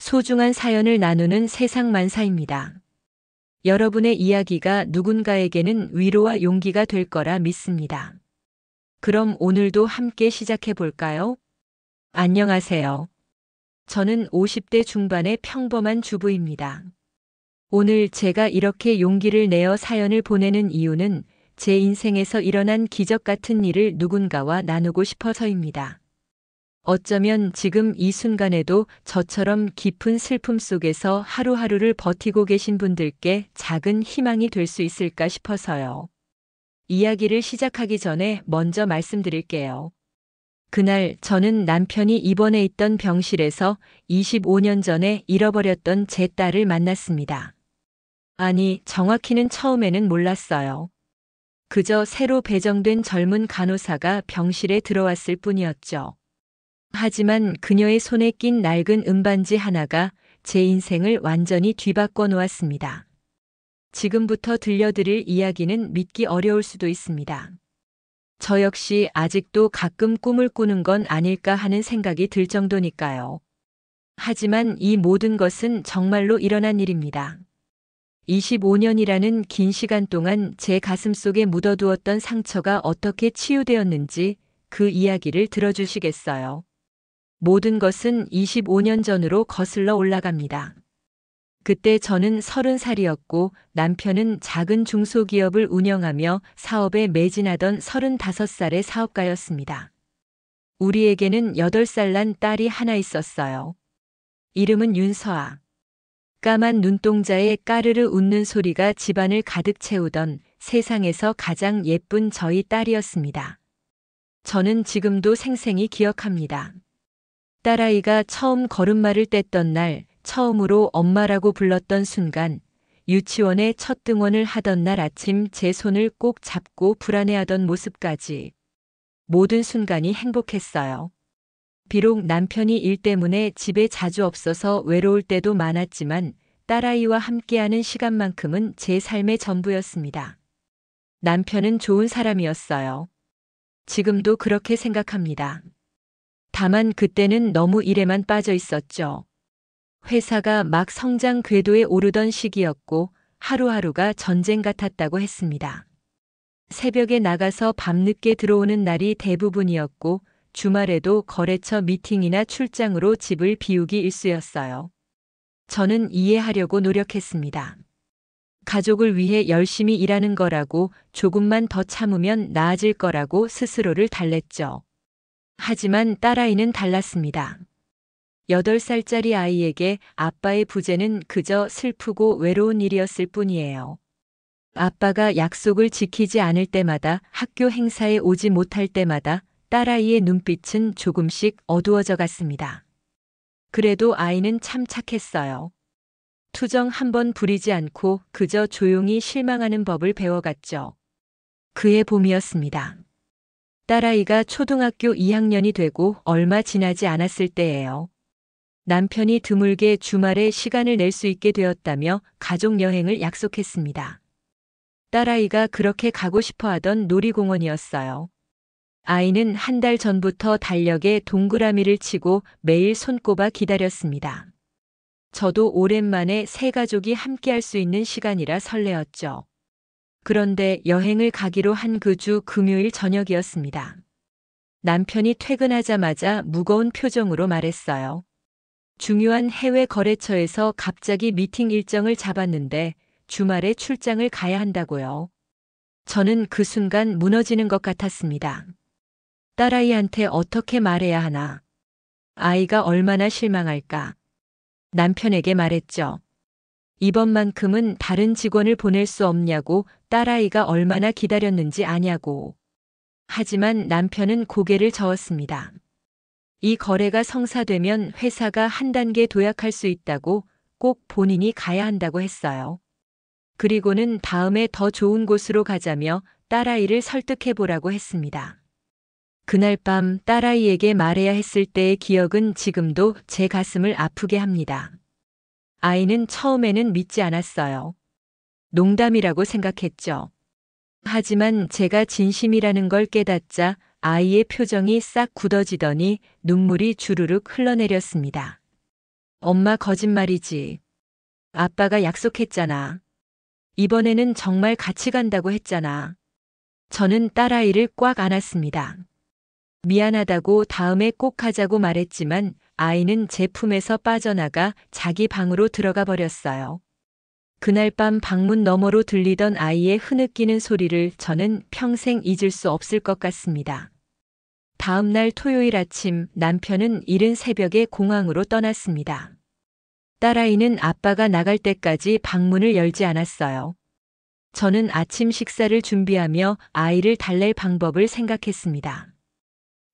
소중한 사연을 나누는 세상만사입니다. 여러분의 이야기가 누군가에게는 위로와 용기가 될 거라 믿습니다. 그럼 오늘도 함께 시작해 볼까요? 안녕하세요. 저는 50대 중반의 평범한 주부입니다. 오늘 제가 이렇게 용기를 내어 사연을 보내는 이유는 제 인생에서 일어난 기적 같은 일을 누군가와 나누고 싶어서입니다. 어쩌면 지금 이 순간에도 저처럼 깊은 슬픔 속에서 하루하루를 버티고 계신 분들께 작은 희망이 될 수 있을까 싶어서요. 이야기를 시작하기 전에 먼저 말씀드릴게요. 그날 저는 남편이 입원해 있던 병실에서 25년 전에 잃어버렸던 제 딸을 만났습니다. 아니, 정확히는 처음에는 몰랐어요. 그저 새로 배정된 젊은 간호사가 병실에 들어왔을 뿐이었죠. 하지만 그녀의 손에 낀 낡은 은반지 하나가 제 인생을 완전히 뒤바꿔 놓았습니다. 지금부터 들려드릴 이야기는 믿기 어려울 수도 있습니다. 저 역시 아직도 가끔 꿈을 꾸는 건 아닐까 하는 생각이 들 정도니까요. 하지만 이 모든 것은 정말로 일어난 일입니다. 25년이라는 긴 시간 동안 제 가슴 속에 묻어두었던 상처가 어떻게 치유되었는지 그 이야기를 들어주시겠어요? 모든 것은 25년 전으로 거슬러 올라갑니다. 그때 저는 30살이었고 남편은 작은 중소기업을 운영하며 사업에 매진하던 35살의 사업가였습니다. 우리에게는 8살 난 딸이 하나 있었어요. 이름은 윤서아. 까만 눈동자에 까르르 웃는 소리가 집안을 가득 채우던 세상에서 가장 예쁜 저희 딸이었습니다. 저는 지금도 생생히 기억합니다. 딸아이가 처음 걸음마를 뗐던 날, 처음으로 엄마라고 불렀던 순간, 유치원에 첫 등원을 하던 날 아침 제 손을 꼭 잡고 불안해하던 모습까지 모든 순간이 행복했어요. 비록 남편이 일 때문에 집에 자주 없어서 외로울 때도 많았지만 딸아이와 함께하는 시간만큼은 제 삶의 전부였습니다. 남편은 좋은 사람이었어요. 지금도 그렇게 생각합니다. 다만 그때는 너무 일에만 빠져 있었죠. 회사가 막 성장 궤도에 오르던 시기였고 하루하루가 전쟁 같았다고 했습니다. 새벽에 나가서 밤늦게 들어오는 날이 대부분이었고 주말에도 거래처 미팅이나 출장으로 집을 비우기 일쑤였어요. 저는 이해하려고 노력했습니다. 가족을 위해 열심히 일하는 거라고, 조금만 더 참으면 나아질 거라고 스스로를 달랬죠. 하지만 딸아이는 달랐습니다. 8살짜리 아이에게 아빠의 부재는 그저 슬프고 외로운 일이었을 뿐이에요. 아빠가 약속을 지키지 않을 때마다, 학교 행사에 오지 못할 때마다 딸아이의 눈빛은 조금씩 어두워져 갔습니다. 그래도 아이는 참 착했어요. 투정 한 번 부리지 않고 그저 조용히 실망하는 법을 배워갔죠. 그해 봄이었습니다. 딸아이가 초등학교 2학년이 되고 얼마 지나지 않았을 때예요. 남편이 드물게 주말에 시간을 낼 수 있게 되었다며 가족 여행을 약속했습니다. 딸아이가 그렇게 가고 싶어 하던 놀이공원이었어요. 아이는 한 달 전부터 달력에 동그라미를 치고 매일 손꼽아 기다렸습니다. 저도 오랜만에 새 가족이 함께할 수 있는 시간이라 설레었죠. 그런데 여행을 가기로 한 그 주 금요일 저녁이었습니다. 남편이 퇴근하자마자 무거운 표정으로 말했어요. 중요한 해외 거래처에서 갑자기 미팅 일정을 잡았는데 주말에 출장을 가야 한다고요. 저는 그 순간 무너지는 것 같았습니다. 딸아이한테 어떻게 말해야 하나? 아이가 얼마나 실망할까? 남편에게 말했죠. 이번만큼은 다른 직원을 보낼 수 없냐고, 딸아이가 얼마나 기다렸는지 아냐고. 하지만 남편은 고개를 저었습니다. 이 거래가 성사되면 회사가 한 단계 도약할 수 있다고, 꼭 본인이 가야 한다고 했어요. 그리고는 다음에 더 좋은 곳으로 가자며 딸아이를 설득해보라고 했습니다. 그날 밤 딸아이에게 말해야 했을 때의 기억은 지금도 제 가슴을 아프게 합니다. 아이는 처음에는 믿지 않았어요. 농담이라고 생각했죠. 하지만 제가 진심이라는 걸 깨닫자 아이의 표정이 싹 굳어지더니 눈물이 주르륵 흘러내렸습니다. 엄마 거짓말이지. 아빠가 약속했잖아. 이번에는 정말 같이 간다고 했잖아. 저는 딸아이를 꽉 안았습니다. 미안하다고 다음에 꼭 가자고 말했지만 아이는 제 품에서 빠져나가 자기 방으로 들어가 버렸어요. 그날 밤 방문 너머로 들리던 아이의 흐느끼는 소리를 저는 평생 잊을 수 없을 것 같습니다. 다음 날 토요일 아침 남편은 이른 새벽에 공항으로 떠났습니다. 딸아이는 아빠가 나갈 때까지 방문을 열지 않았어요. 저는 아침 식사를 준비하며 아이를 달랠 방법을 생각했습니다.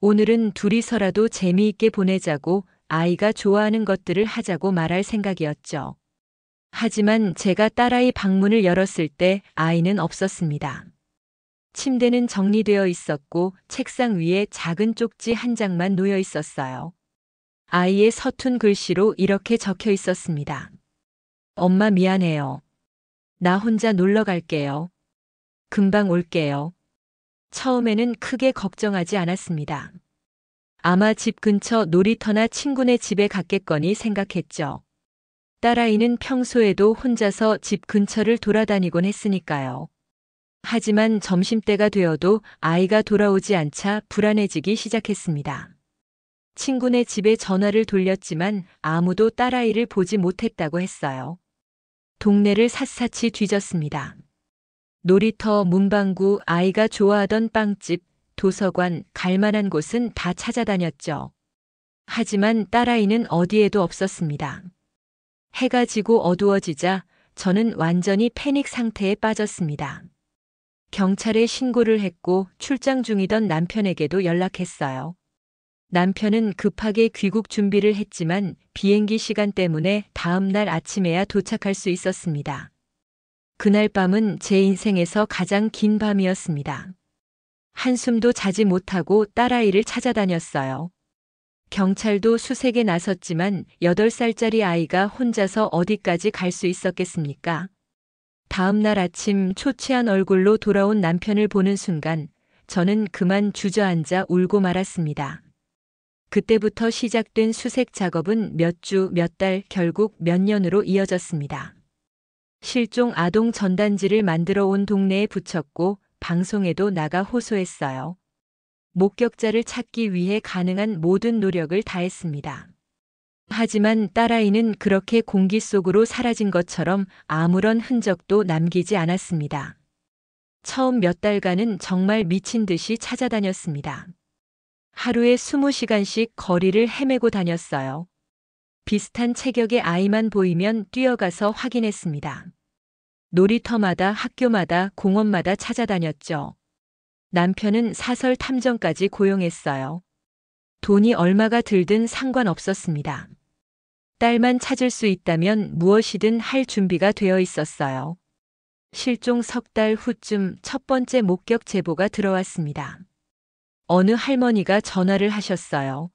오늘은 둘이서라도 재미있게 보내자고 아이가 좋아하는 것들을 하자고 말할 생각이었죠. 하지만 제가 딸아이 방문을 열었을 때 아이는 없었습니다. 침대는 정리되어 있었고 책상 위에 작은 쪽지 한 장만 놓여 있었어요. 아이의 서툰 글씨로 이렇게 적혀 있었습니다. 엄마 미안해요. 나 혼자 놀러 갈게요. 금방 올게요. 처음에는 크게 걱정하지 않았습니다. 아마 집 근처 놀이터나 친구네 집에 갔겠거니 생각했죠. 딸아이는 평소에도 혼자서 집 근처를 돌아다니곤 했으니까요. 하지만 점심때가 되어도 아이가 돌아오지 않자 불안해지기 시작했습니다. 친구네 집에 전화를 돌렸지만 아무도 딸아이를 보지 못했다고 했어요. 동네를 샅샅이 뒤졌습니다. 놀이터, 문방구, 아이가 좋아하던 빵집, 도서관, 갈만한 곳은 다 찾아다녔죠. 하지만 딸아이는 어디에도 없었습니다. 해가 지고 어두워지자 저는 완전히 패닉 상태에 빠졌습니다. 경찰에 신고를 했고 출장 중이던 남편에게도 연락했어요. 남편은 급하게 귀국 준비를 했지만 비행기 시간 때문에 다음 날 아침에야 도착할 수 있었습니다. 그날 밤은 제 인생에서 가장 긴 밤이었습니다. 한숨도 자지 못하고 딸아이를 찾아다녔어요. 경찰도 수색에 나섰지만 8살짜리 아이가 혼자서 어디까지 갈 수 있었겠습니까? 다음 날 아침 초췌한 얼굴로 돌아온 남편을 보는 순간 저는 그만 주저앉아 울고 말았습니다. 그때부터 시작된 수색 작업은 몇 주, 몇 달, 결국 몇 년으로 이어졌습니다. 실종 아동 전단지를 만들어 온 동네에 붙였고 방송에도 나가 호소했어요. 목격자를 찾기 위해 가능한 모든 노력을 다했습니다. 하지만 딸아이는 그렇게 공기 속으로 사라진 것처럼 아무런 흔적도 남기지 않았습니다. 처음 몇 달간은 정말 미친 듯이 찾아다녔습니다. 하루에 20시간씩 거리를 헤매고 다녔어요. 비슷한 체격의 아이만 보이면 뛰어가서 확인했습니다. 놀이터마다 학교마다 공원마다 찾아다녔죠. 남편은 사설 탐정까지 고용했어요. 돈이 얼마가 들든 상관없었습니다. 딸만 찾을 수 있다면 무엇이든 할 준비가 되어 있었어요. 실종 석 달 후쯤 첫 번째 목격 제보가 들어왔습니다. 어느 할머니가 전화를 하셨어요.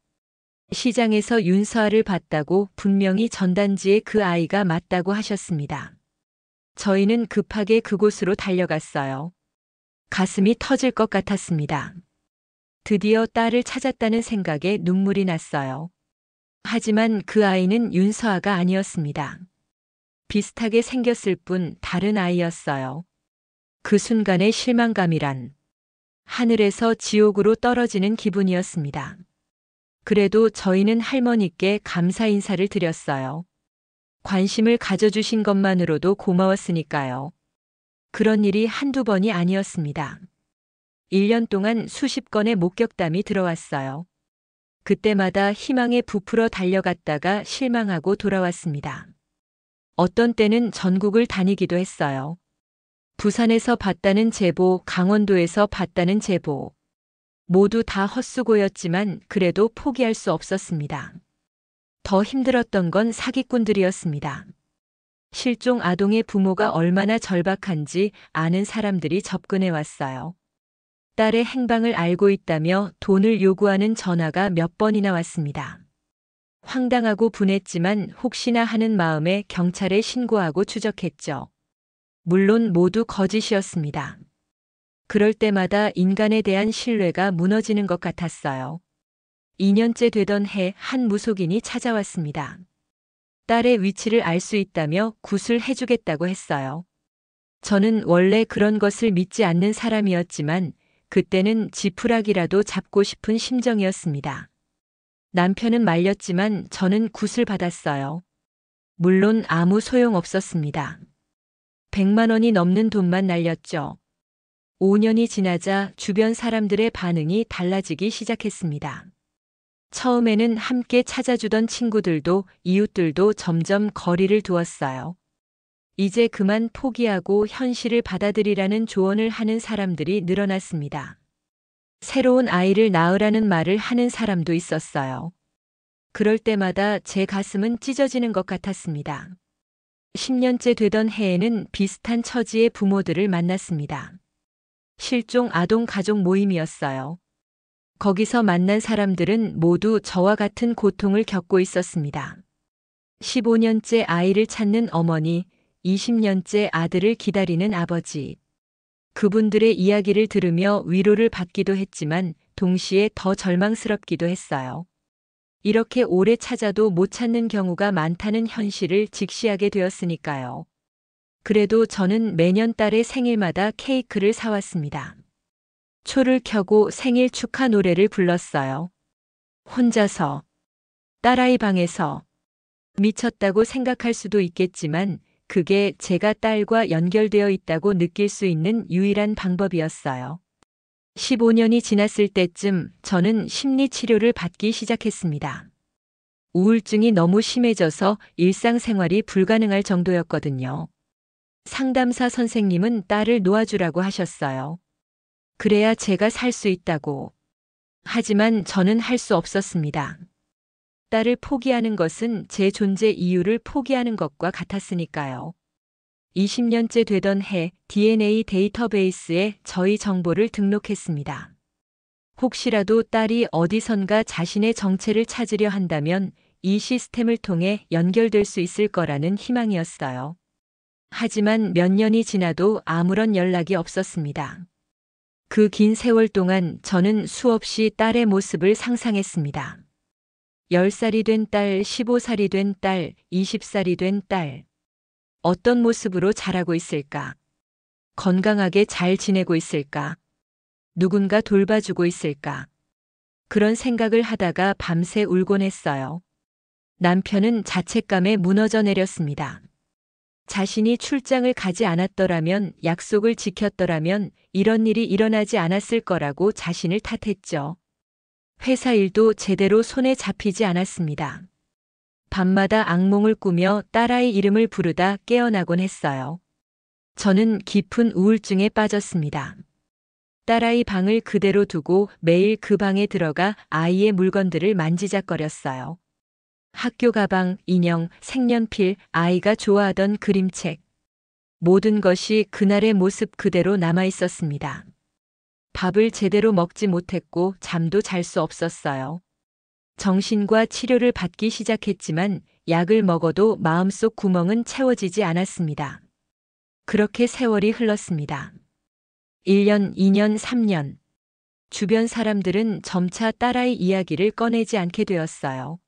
시장에서 윤서아를 봤다고 분명히 전단지에 그 아이가 맞다고 하셨습니다. 저희는 급하게 그곳으로 달려갔어요. 가슴이 터질 것 같았습니다. 드디어 딸을 찾았다는 생각에 눈물이 났어요. 하지만 그 아이는 윤서아가 아니었습니다. 비슷하게 생겼을 뿐 다른 아이였어요. 그 순간의 실망감이란 하늘에서 지옥으로 떨어지는 기분이었습니다. 그래도 저희는 할머니께 감사 인사를 드렸어요. 관심을 가져주신 것만으로도 고마웠으니까요. 그런 일이 한두 번이 아니었습니다. 1년 동안 수십 건의 목격담이 들어왔어요. 그때마다 희망에 부풀어 달려갔다가 실망하고 돌아왔습니다. 어떤 때는 전국을 다니기도 했어요. 부산에서 봤다는 제보, 강원도에서 봤다는 제보. 모두 다 헛수고였지만 그래도 포기할 수 없었습니다. 더 힘들었던 건 사기꾼들이었습니다. 실종 아동의 부모가 얼마나 절박한지 아는 사람들이 접근해 왔어요. 딸의 행방을 알고 있다며 돈을 요구하는 전화가 몇 번이나 왔습니다. 황당하고 분했지만 혹시나 하는 마음에 경찰에 신고하고 추적했죠. 물론 모두 거짓이었습니다. 그럴 때마다 인간에 대한 신뢰가 무너지는 것 같았어요. 2년째 되던 해 한 무속인이 찾아왔습니다. 딸의 위치를 알 수 있다며 굿을 해주겠다고 했어요. 저는 원래 그런 것을 믿지 않는 사람이었지만 그때는 지푸라기라도 잡고 싶은 심정이었습니다. 남편은 말렸지만 저는 굿을 받았어요. 물론 아무 소용 없었습니다. 100만 원이 넘는 돈만 날렸죠. 5년이 지나자 주변 사람들의 반응이 달라지기 시작했습니다. 처음에는 함께 찾아주던 친구들도 이웃들도 점점 거리를 두었어요. 이제 그만 포기하고 현실을 받아들이라는 조언을 하는 사람들이 늘어났습니다. 새로운 아이를 낳으라는 말을 하는 사람도 있었어요. 그럴 때마다 제 가슴은 찢어지는 것 같았습니다. 10년째 되던 해에는 비슷한 처지의 부모들을 만났습니다. 실종 아동 가족 모임이었어요. 거기서 만난 사람들은 모두 저와 같은 고통을 겪고 있었습니다. 15년째 아이를 찾는 어머니, 20년째 아들을 기다리는 아버지. 그분들의 이야기를 들으며 위로를 받기도 했지만 동시에 더 절망스럽기도 했어요. 이렇게 오래 찾아도 못 찾는 경우가 많다는 현실을 직시하게 되었으니까요. 그래도 저는 매년 딸의 생일마다 케이크를 사왔습니다. 초를 켜고 생일 축하 노래를 불렀어요. 혼자서, 딸아이 방에서. 미쳤다고 생각할 수도 있겠지만 그게 제가 딸과 연결되어 있다고 느낄 수 있는 유일한 방법이었어요. 15년이 지났을 때쯤 저는 심리치료를 받기 시작했습니다. 우울증이 너무 심해져서 일상생활이 불가능할 정도였거든요. 상담사 선생님은 딸을 놓아주라고 하셨어요. 그래야 제가 살 수 있다고. 하지만 저는 할 수 없었습니다. 딸을 포기하는 것은 제 존재 이유를 포기하는 것과 같았으니까요. 20년째 되던 해 DNA 데이터베이스에 저희 정보를 등록했습니다. 혹시라도 딸이 어디선가 자신의 정체를 찾으려 한다면 이 시스템을 통해 연결될 수 있을 거라는 희망이었어요. 하지만 몇 년이 지나도 아무런 연락이 없었습니다. 그 긴 세월 동안 저는 수없이 딸의 모습을 상상했습니다. 10살이 된 딸, 15살이 된 딸, 20살이 된 딸. 어떤 모습으로 자라고 있을까? 건강하게 잘 지내고 있을까? 누군가 돌봐주고 있을까? 그런 생각을 하다가 밤새 울곤 했어요. 남편은 자책감에 무너져 내렸습니다. 자신이 출장을 가지 않았더라면, 약속을 지켰더라면 이런 일이 일어나지 않았을 거라고 자신을 탓했죠. 회사 일도 제대로 손에 잡히지 않았습니다. 밤마다 악몽을 꾸며 딸아이 이름을 부르다 깨어나곤 했어요. 저는 깊은 우울증에 빠졌습니다. 딸아이 방을 그대로 두고 매일 그 방에 들어가 아이의 물건들을 만지작거렸어요. 학교 가방, 인형, 색연필, 아이가 좋아하던 그림책. 모든 것이 그날의 모습 그대로 남아 있었습니다. 밥을 제대로 먹지 못했고 잠도 잘 수 없었어요. 정신과 치료를 받기 시작했지만 약을 먹어도 마음속 구멍은 채워지지 않았습니다. 그렇게 세월이 흘렀습니다. 1년, 2년, 3년. 주변 사람들은 점차 딸아이 이야기를 꺼내지 않게 되었어요.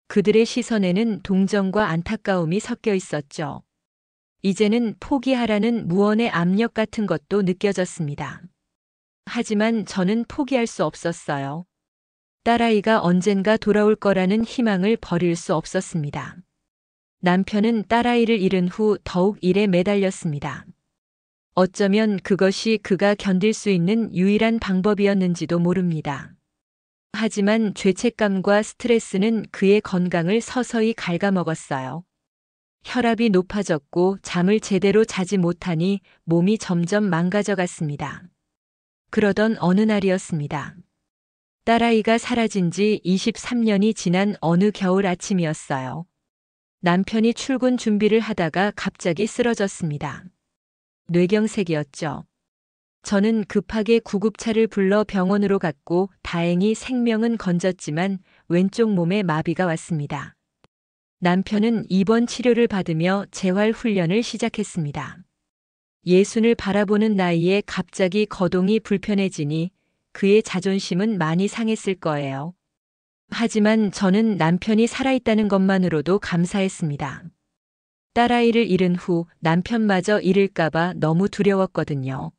그들의 시선에는 동정과 안타까움이 섞여 있었죠. 이제는 포기하라는 무언의 압력 같은 것도 느껴졌습니다. 하지만 저는 포기할 수 없었어요. 딸아이가 언젠가 돌아올 거라는 희망을 버릴 수 없었습니다. 남편은 딸아이를 잃은 후 더욱 일에 매달렸습니다. 어쩌면 그것이 그가 견딜 수 있는 유일한 방법이었는지도 모릅니다. 하지만 죄책감과 스트레스는 그의 건강을 서서히 갉아먹었어요. 혈압이 높아졌고 잠을 제대로 자지 못하니 몸이 점점 망가져갔습니다. 그러던 어느 날이었습니다. 딸아이가 사라진 지 23년이 지난 어느 겨울 아침이었어요. 남편이 출근 준비를 하다가 갑자기 쓰러졌습니다. 뇌경색이었죠. 저는 급하게 구급차를 불러 병원으로 갔고 다행히 생명은 건졌지만 왼쪽 몸에 마비가 왔습니다. 남편은 입원 치료를 받으며 재활 훈련을 시작했습니다. 예순을 바라보는 나이에 갑자기 거동이 불편해지니 그의 자존심은 많이 상했을 거예요. 하지만 저는 남편이 살아있다는 것만으로도 감사했습니다. 딸아이를 잃은 후 남편마저 잃을까봐 너무 두려웠거든요.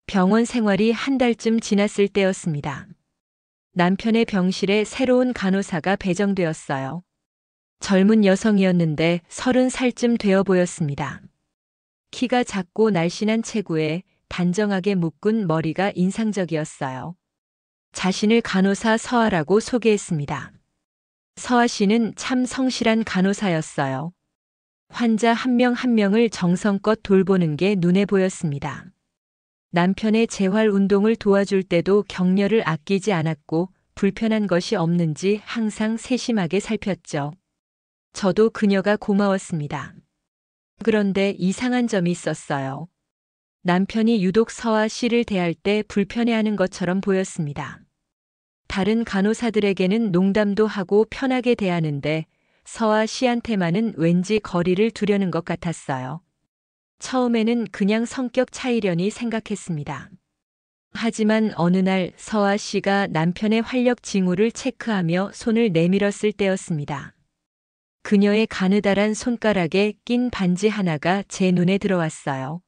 병원 생활이 한 달쯤 지났을 때였습니다. 남편의 병실에 새로운 간호사가 배정되었어요. 젊은 여성이었는데 30살쯤 되어 보였습니다. 키가 작고 날씬한 체구에 단정하게 묶은 머리가 인상적이었어요. 자신을 간호사 서아라고 소개했습니다. 서아 씨는 참 성실한 간호사였어요. 환자 한 명 한 명을 정성껏 돌보는 게 눈에 보였습니다. 남편의 재활 운동을 도와줄 때도 격려를 아끼지 않았고 불편한 것이 없는지 항상 세심하게 살폈죠. 저도 그녀가 고마웠습니다. 그런데 이상한 점이 있었어요. 남편이 유독 서아 씨를 대할 때 불편해하는 것처럼 보였습니다. 다른 간호사들에게는 농담도 하고 편하게 대하는데 서아 씨한테만은 왠지 거리를 두려는 것 같았어요. 처음에는 그냥 성격 차이려니 생각했습니다. 하지만 어느 날 서아 씨가 남편의 활력 징후를 체크하며 손을 내밀었을 때였습니다. 그녀의 가느다란 손가락에 낀 반지 하나가 제 눈에 들어왔어요.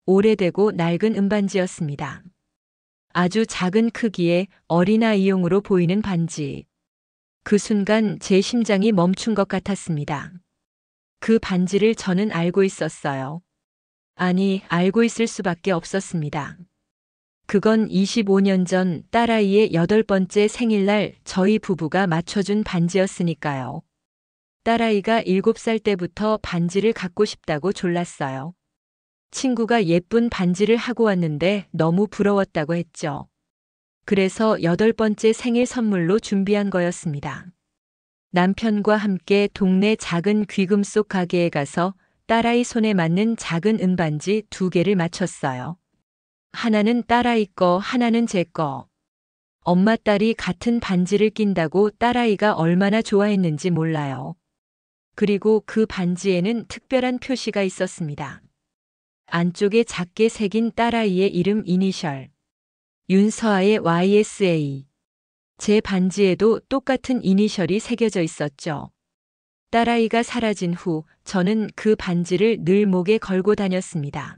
오래되고 낡은 은반지였습니다. 아주 작은 크기의 어린아이용으로 보이는 반지. 그 순간 제 심장이 멈춘 것 같았습니다. 그 반지를 저는 알고 있었어요. 아니, 알고 있을 수밖에 없었습니다. 그건 25년 전 딸아이의 8번째 생일날 저희 부부가 맞춰준 반지였으니까요. 딸아이가 7살 때부터 반지를 갖고 싶다고 졸랐어요. 친구가 예쁜 반지를 하고 왔는데 너무 부러웠다고 했죠. 그래서 8번째 생일 선물로 준비한 거였습니다. 남편과 함께 동네 작은 귀금속 가게에 가서 딸아이 손에 맞는 작은 은반지 2개를 맞췄어요. 하나는 딸아이 거, 하나는 제 거. 엄마 딸이 같은 반지를 낀다고 딸아이가 얼마나 좋아했는지 몰라요. 그리고 그 반지에는 특별한 표시가 있었습니다. 안쪽에 작게 새긴 딸아이의 이름 이니셜. 윤서아의 YSA. 제 반지에도 똑같은 이니셜이 새겨져 있었죠. 딸아이가 사라진 후 저는 그 반지를 늘 목에 걸고 다녔습니다.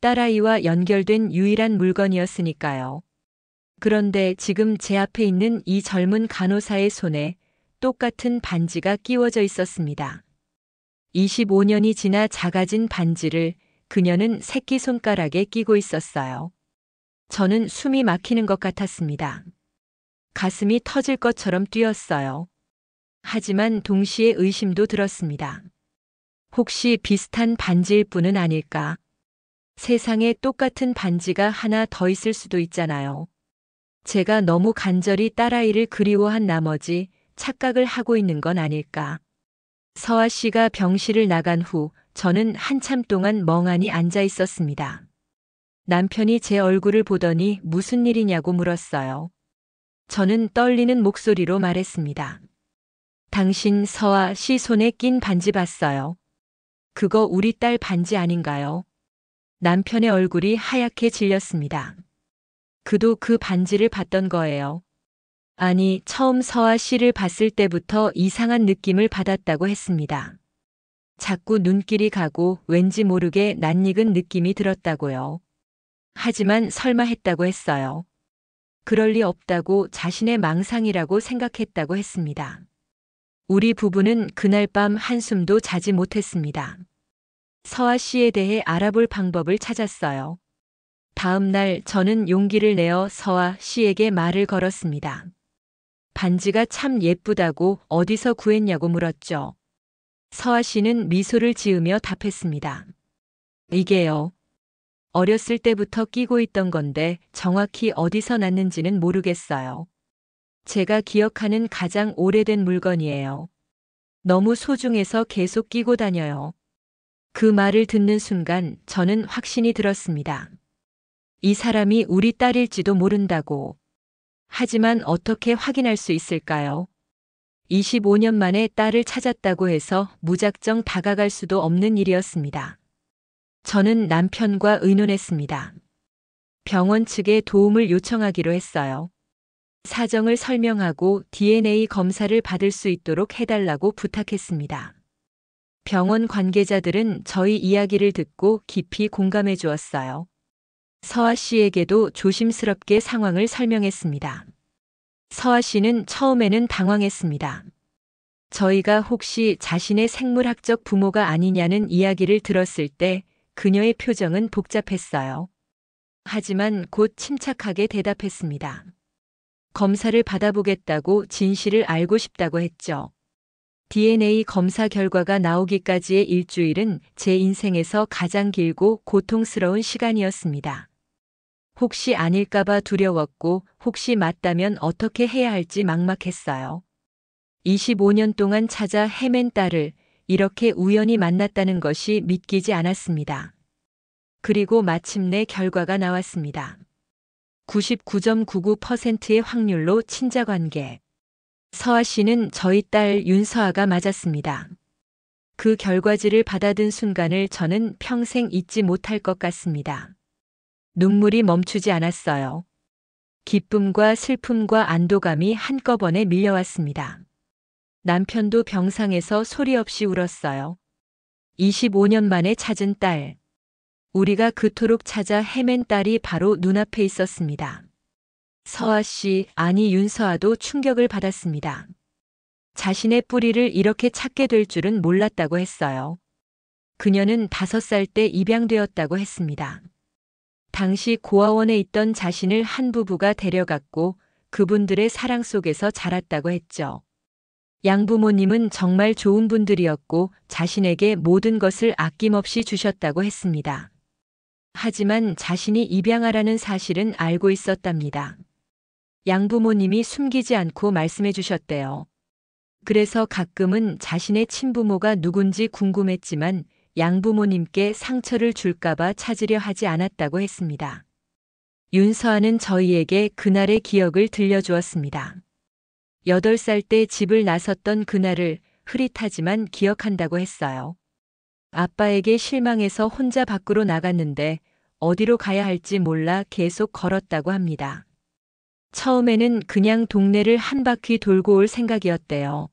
딸아이와 연결된 유일한 물건이었으니까요. 그런데 지금 제 앞에 있는 이 젊은 간호사의 손에 똑같은 반지가 끼워져 있었습니다. 25년이 지나 작아진 반지를 그녀는 새끼손가락에 끼고 있었어요. 저는 숨이 막히는 것 같았습니다. 가슴이 터질 것처럼 뛰었어요. 하지만 동시에 의심도 들었습니다. 혹시 비슷한 반지일 뿐은 아닐까? 세상에 똑같은 반지가 하나 더 있을 수도 있잖아요. 제가 너무 간절히 딸아이를 그리워한 나머지 착각을 하고 있는 건 아닐까? 서아 씨가 병실을 나간 후 저는 한참 동안 멍하니 앉아 있었습니다. 남편이 제 얼굴을 보더니 무슨 일이냐고 물었어요. 저는 떨리는 목소리로 말했습니다. 당신 서아 씨 손에 낀 반지 봤어요. 그거 우리 딸 반지 아닌가요? 남편의 얼굴이 하얗게 질렸습니다. 그도 그 반지를 봤던 거예요. 아니, 처음 서아 씨를 봤을 때부터 이상한 느낌을 받았다고 했습니다. 자꾸 눈길이 가고 왠지 모르게 낯익은 느낌이 들었다고요. 하지만 설마 했다고 했어요. 그럴 리 없다고 자신의 망상이라고 생각했다고 했습니다. 우리 부부는 그날 밤 한숨도 자지 못했습니다. 서아 씨에 대해 알아볼 방법을 찾았어요. 다음 날 저는 용기를 내어 서아 씨에게 말을 걸었습니다. 반지가 참 예쁘다고 어디서 구했냐고 물었죠. 서아 씨는 미소를 지으며 답했습니다. 이게요. 어렸을 때부터 끼고 있던 건데 정확히 어디서 났는지는 모르겠어요. 제가 기억하는 가장 오래된 물건이에요. 너무 소중해서 계속 끼고 다녀요. 그 말을 듣는 순간 저는 확신이 들었습니다. 이 사람이 우리 딸일지도 모른다고. 하지만 어떻게 확인할 수 있을까요? 25년 만에 딸을 찾았다고 해서 무작정 다가갈 수도 없는 일이었습니다. 저는 남편과 의논했습니다. 병원 측에 도움을 요청하기로 했어요. 사정을 설명하고 DNA 검사를 받을 수 있도록 해달라고 부탁했습니다. 병원 관계자들은 저희 이야기를 듣고 깊이 공감해 주었어요. 서아 씨에게도 조심스럽게 상황을 설명했습니다. 서아 씨는 처음에는 당황했습니다. 저희가 혹시 자신의 생물학적 부모가 아니냐는 이야기를 들었을 때 그녀의 표정은 복잡했어요. 하지만 곧 침착하게 대답했습니다. 검사를 받아보겠다고 진실을 알고 싶다고 했죠. DNA 검사 결과가 나오기까지의 일주일은 제 인생에서 가장 길고 고통스러운 시간이었습니다. 혹시 아닐까봐 두려웠고 혹시 맞다면 어떻게 해야 할지 막막했어요. 25년 동안 찾아 헤맨 딸을 이렇게 우연히 만났다는 것이 믿기지 않았습니다. 그리고 마침내 결과가 나왔습니다. 99.99%의 확률로 친자관계. 서아 씨는 저희 딸 윤서아가 맞았습니다. 그 결과지를 받아든 순간을 저는 평생 잊지 못할 것 같습니다. 눈물이 멈추지 않았어요. 기쁨과 슬픔과 안도감이 한꺼번에 밀려왔습니다. 남편도 병상에서 소리 없이 울었어요. 25년 만에 찾은 딸. 우리가 그토록 찾아 헤맨 딸이 바로 눈앞에 있었습니다. 서아 씨, 아니 윤서아도 충격을 받았습니다. 자신의 뿌리를 이렇게 찾게 될 줄은 몰랐다고 했어요. 그녀는 5살 때 입양되었다고 했습니다. 당시 고아원에 있던 자신을 한 부부가 데려갔고 그분들의 사랑 속에서 자랐다고 했죠. 양부모님은 정말 좋은 분들이었고 자신에게 모든 것을 아낌없이 주셨다고 했습니다. 하지만 자신이 입양하라는 사실은 알고 있었답니다. 양부모님이 숨기지 않고 말씀해 주셨대요. 그래서 가끔은 자신의 친부모가 누군지 궁금했지만 양부모님께 상처를 줄까봐 찾으려 하지 않았다고 했습니다. 윤서아는 저희에게 그날의 기억을 들려주었습니다. 8살 때 집을 나섰던 그날을 흐릿하지만 기억한다고 했어요. 아빠에게 실망해서 혼자 밖으로 나갔는데 어디로 가야 할지 몰라 계속 걸었다고 합니다. 처음에는 그냥 동네를 한 바퀴 돌고 올 생각이었대요.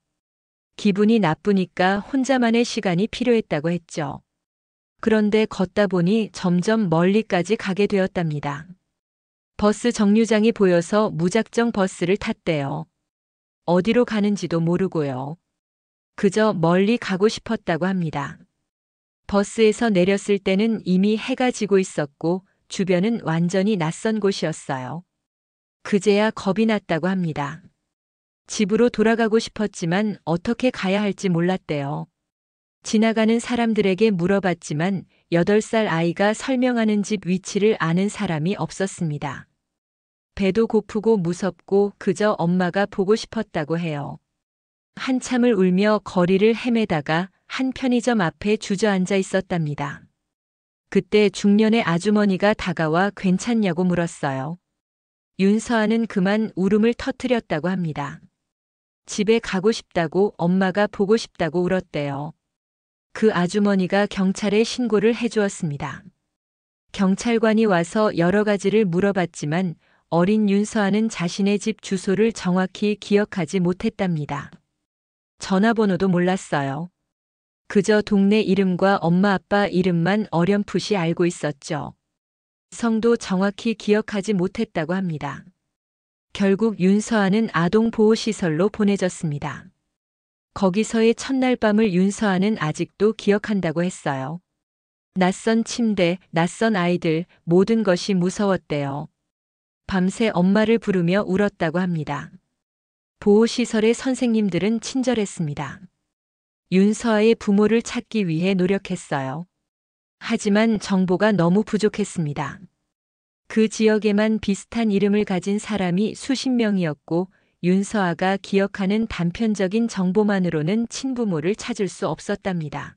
기분이 나쁘니까 혼자만의 시간이 필요했다고 했죠. 그런데 걷다 보니 점점 멀리까지 가게 되었답니다. 버스 정류장이 보여서 무작정 버스를 탔대요. 어디로 가는지도 모르고요. 그저 멀리 가고 싶었다고 합니다. 버스에서 내렸을 때는 이미 해가 지고 있었고 주변은 완전히 낯선 곳이었어요. 그제야 겁이 났다고 합니다. 집으로 돌아가고 싶었지만 어떻게 가야 할지 몰랐대요. 지나가는 사람들에게 물어봤지만 8살 아이가 설명하는 집 위치를 아는 사람이 없었습니다. 배도 고프고 무섭고 그저 엄마가 보고 싶었다고 해요. 한참을 울며 거리를 헤매다가 한 편의점 앞에 주저앉아 있었답니다. 그때 중년의 아주머니가 다가와 괜찮냐고 물었어요. 윤서아는 그만 울음을 터뜨렸다고 합니다. 집에 가고 싶다고 엄마가 보고 싶다고 울었대요. 그 아주머니가 경찰에 신고를 해주었습니다. 경찰관이 와서 여러 가지를 물어봤지만 어린 윤서아는 자신의 집 주소를 정확히 기억하지 못했답니다. 전화번호도 몰랐어요. 그저 동네 이름과 엄마 아빠 이름만 어렴풋이 알고 있었죠. 성도 정확히 기억하지 못했다고 합니다. 결국 윤서아는 아동보호시설로 보내졌습니다. 거기서의 첫날 밤을 윤서아는 아직도 기억한다고 했어요. 낯선 침대, 낯선 아이들, 모든 것이 무서웠대요. 밤새 엄마를 부르며 울었다고 합니다. 보호시설의 선생님들은 친절했습니다. 윤서아의 부모를 찾기 위해 노력했어요. 하지만 정보가 너무 부족했습니다. 그 지역에만 비슷한 이름을 가진 사람이 수십 명이었고 윤서아가 기억하는 단편적인 정보만으로는 친부모를 찾을 수 없었답니다.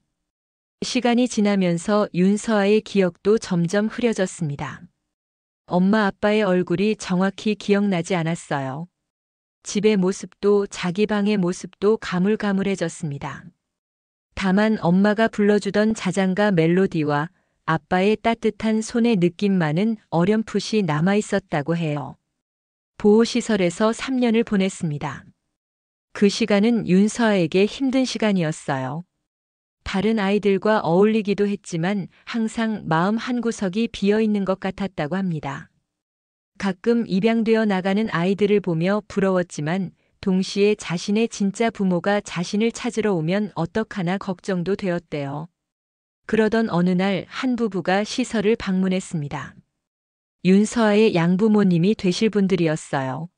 시간이 지나면서 윤서아의 기억도 점점 흐려졌습니다. 엄마 아빠의 얼굴이 정확히 기억나지 않았어요. 집의 모습도 자기 방의 모습도 가물가물해졌습니다. 다만 엄마가 불러주던 자장가 멜로디와 아빠의 따뜻한 손의 느낌만은 어렴풋이 남아있었다고 해요. 보호시설에서 3년을 보냈습니다. 그 시간은 윤서아에게 힘든 시간이었어요. 다른 아이들과 어울리기도 했지만 항상 마음 한구석이 비어 있는 것 같았다고 합니다. 가끔 입양되어 나가는 아이들을 보며 부러웠지만 동시에 자신의 진짜 부모가 자신을 찾으러 오면 어떡하나 걱정도 되었대요. 그러던 어느 날 한 부부가 시설을 방문했습니다. 윤서아의 양부모님이 되실 분들이었어요.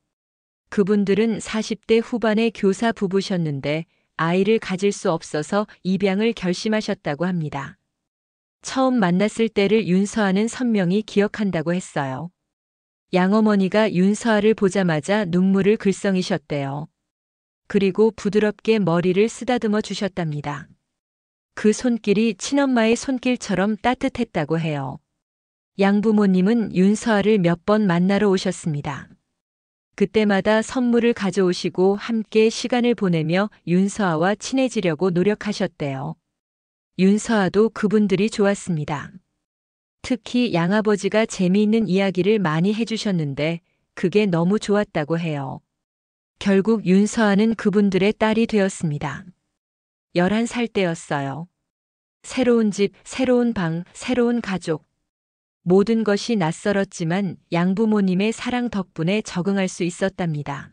그분들은 40대 후반의 교사 부부셨는데 아이를 가질 수 없어서 입양을 결심하셨다고 합니다. 처음 만났을 때를 윤서아는 선명히 기억한다고 했어요. 양어머니가 윤서아를 보자마자 눈물을 글썽이셨대요. 그리고 부드럽게 머리를 쓰다듬어 주셨답니다. 그 손길이 친엄마의 손길처럼 따뜻했다고 해요. 양부모님은 윤서아를 몇 번 만나러 오셨습니다. 그때마다 선물을 가져오시고 함께 시간을 보내며 윤서아와 친해지려고 노력하셨대요. 윤서아도 그분들이 좋았습니다. 특히 양아버지가 재미있는 이야기를 많이 해주셨는데 그게 너무 좋았다고 해요. 결국 윤서아는 그분들의 딸이 되었습니다. 11살 때였어요. 새로운 집, 새로운 방, 새로운 가족. 모든 것이 낯설었지만 양부모님의 사랑 덕분에 적응할 수 있었답니다.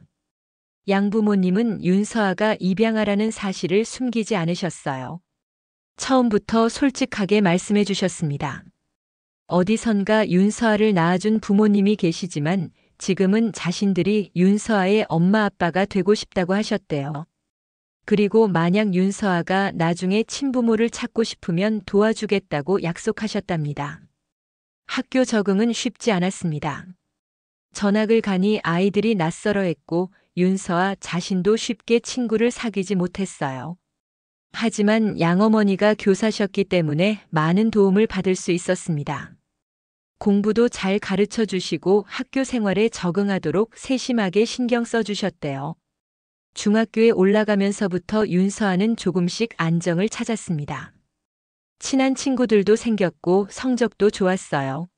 양부모님은 윤서아가 입양하라는 사실을 숨기지 않으셨어요. 처음부터 솔직하게 말씀해 주셨습니다. 어디선가 윤서아를 낳아준 부모님이 계시지만 지금은 자신들이 윤서아의 엄마 아빠가 되고 싶다고 하셨대요. 그리고 만약 윤서아가 나중에 친부모를 찾고 싶으면 도와주겠다고 약속하셨답니다. 학교 적응은 쉽지 않았습니다. 전학을 가니 아이들이 낯설어했고 윤서아 자신도 쉽게 친구를 사귀지 못했어요. 하지만 양어머니가 교사셨기 때문에 많은 도움을 받을 수 있었습니다. 공부도 잘 가르쳐 주시고 학교 생활에 적응하도록 세심하게 신경 써 주셨대요. 중학교에 올라가면서부터 윤서아는 조금씩 안정을 찾았습니다. 친한 친구들도 생겼고 성적도 좋았어요.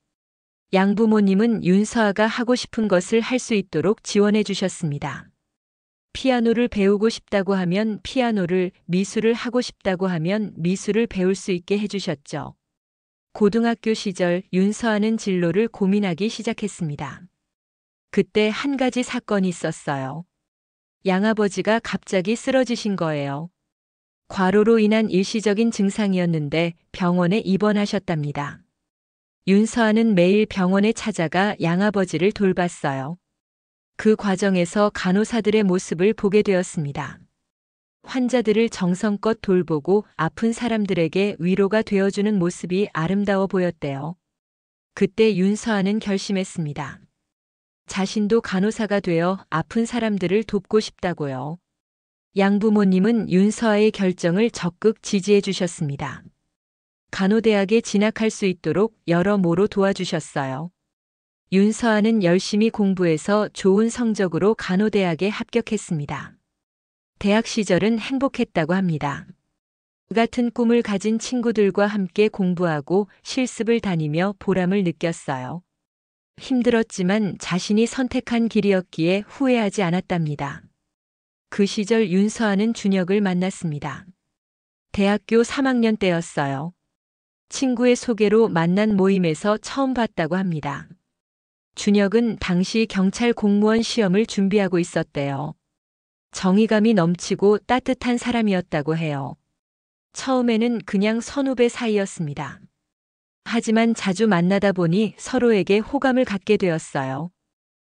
양부모님은 윤서아가 하고 싶은 것을 할 수 있도록 지원해 주셨습니다. 피아노를 배우고 싶다고 하면 피아노를, 미술을 하고 싶다고 하면 미술을 배울 수 있게 해주셨죠. 고등학교 시절 윤서아는 진로를 고민하기 시작했습니다. 그때 한 가지 사건이 있었어요. 양아버지가 갑자기 쓰러지신 거예요. 과로로 인한 일시적인 증상이었는데 병원에 입원하셨답니다. 윤서아는 매일 병원에 찾아가 양아버지를 돌봤어요. 그 과정에서 간호사들의 모습을 보게 되었습니다. 환자들을 정성껏 돌보고 아픈 사람들에게 위로가 되어주는 모습이 아름다워 보였대요. 그때 윤서아는 결심했습니다. 자신도 간호사가 되어 아픈 사람들을 돕고 싶다고요. 양부모님은 윤서아의 결정을 적극 지지해 주셨습니다. 간호대학에 진학할 수 있도록 여러모로 도와주셨어요. 윤서아는 열심히 공부해서 좋은 성적으로 간호대학에 합격했습니다. 대학 시절은 행복했다고 합니다. 같은 꿈을 가진 친구들과 함께 공부하고 실습을 다니며 보람을 느꼈어요. 힘들었지만 자신이 선택한 길이었기에 후회하지 않았답니다. 그 시절 윤서아는 준혁을 만났습니다. 대학교 3학년 때였어요. 친구의 소개로 만난 모임에서 처음 봤다고 합니다. 준혁은 당시 경찰 공무원 시험을 준비하고 있었대요. 정의감이 넘치고 따뜻한 사람이었다고 해요. 처음에는 그냥 선후배 사이였습니다. 하지만 자주 만나다 보니 서로에게 호감을 갖게 되었어요.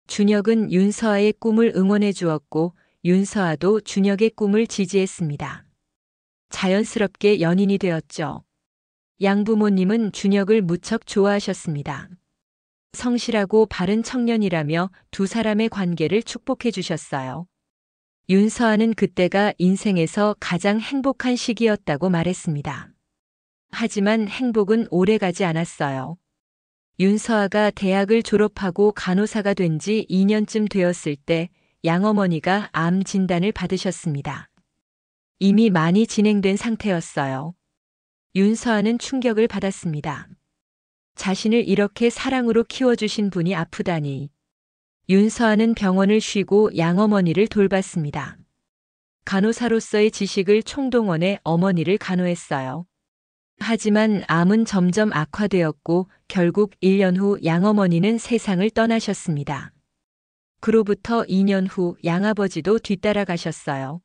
준혁은 윤서아의 꿈을 응원해 주었고 윤서아도 준혁의 꿈을 지지했습니다. 자연스럽게 연인이 되었죠. 양부모님은 준혁을 무척 좋아하셨습니다. 성실하고 바른 청년이라며 두 사람의 관계를 축복해 주셨어요. 윤서아는 그때가 인생에서 가장 행복한 시기였다고 말했습니다. 하지만 행복은 오래가지 않았어요. 윤서아가 대학을 졸업하고 간호사가 된 지 2년쯤 되었을 때 양어머니가 암 진단을 받으셨습니다. 이미 많이 진행된 상태였어요. 윤서아는 충격을 받았습니다. 자신을 이렇게 사랑으로 키워주신 분이 아프다니. 윤서아는 병원을 쉬고 양어머니를 돌봤습니다. 간호사로서의 지식을 총동원해 어머니를 간호했어요. 하지만 암은 점점 악화되었고 결국 1년 후 양어머니는 세상을 떠나셨습니다. 그로부터 2년 후 양아버지도 뒤따라가셨어요.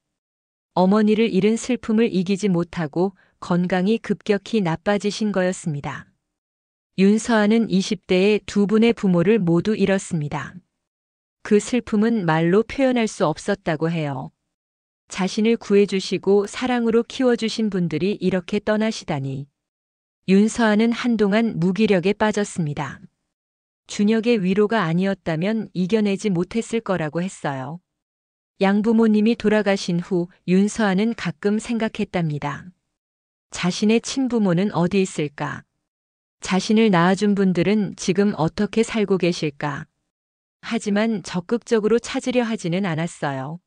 어머니를 잃은 슬픔을 이기지 못하고 건강이 급격히 나빠지신 거였습니다. 윤서아는 20대에 두 분의 부모를 모두 잃었습니다. 그 슬픔은 말로 표현할 수 없었다고 해요. 자신을 구해주시고 사랑으로 키워주신 분들이 이렇게 떠나시다니. 윤서아는 한동안 무기력에 빠졌습니다. 준혁의 위로가 아니었다면 이겨내지 못했을 거라고 했어요. 양부모님이 돌아가신 후 윤서아는 가끔 생각했답니다. 자신의 친부모는 어디 있을까? 자신을 낳아준 분들은 지금 어떻게 살고 계실까? 하지만 적극적으로 찾으려 하지는 않았어요.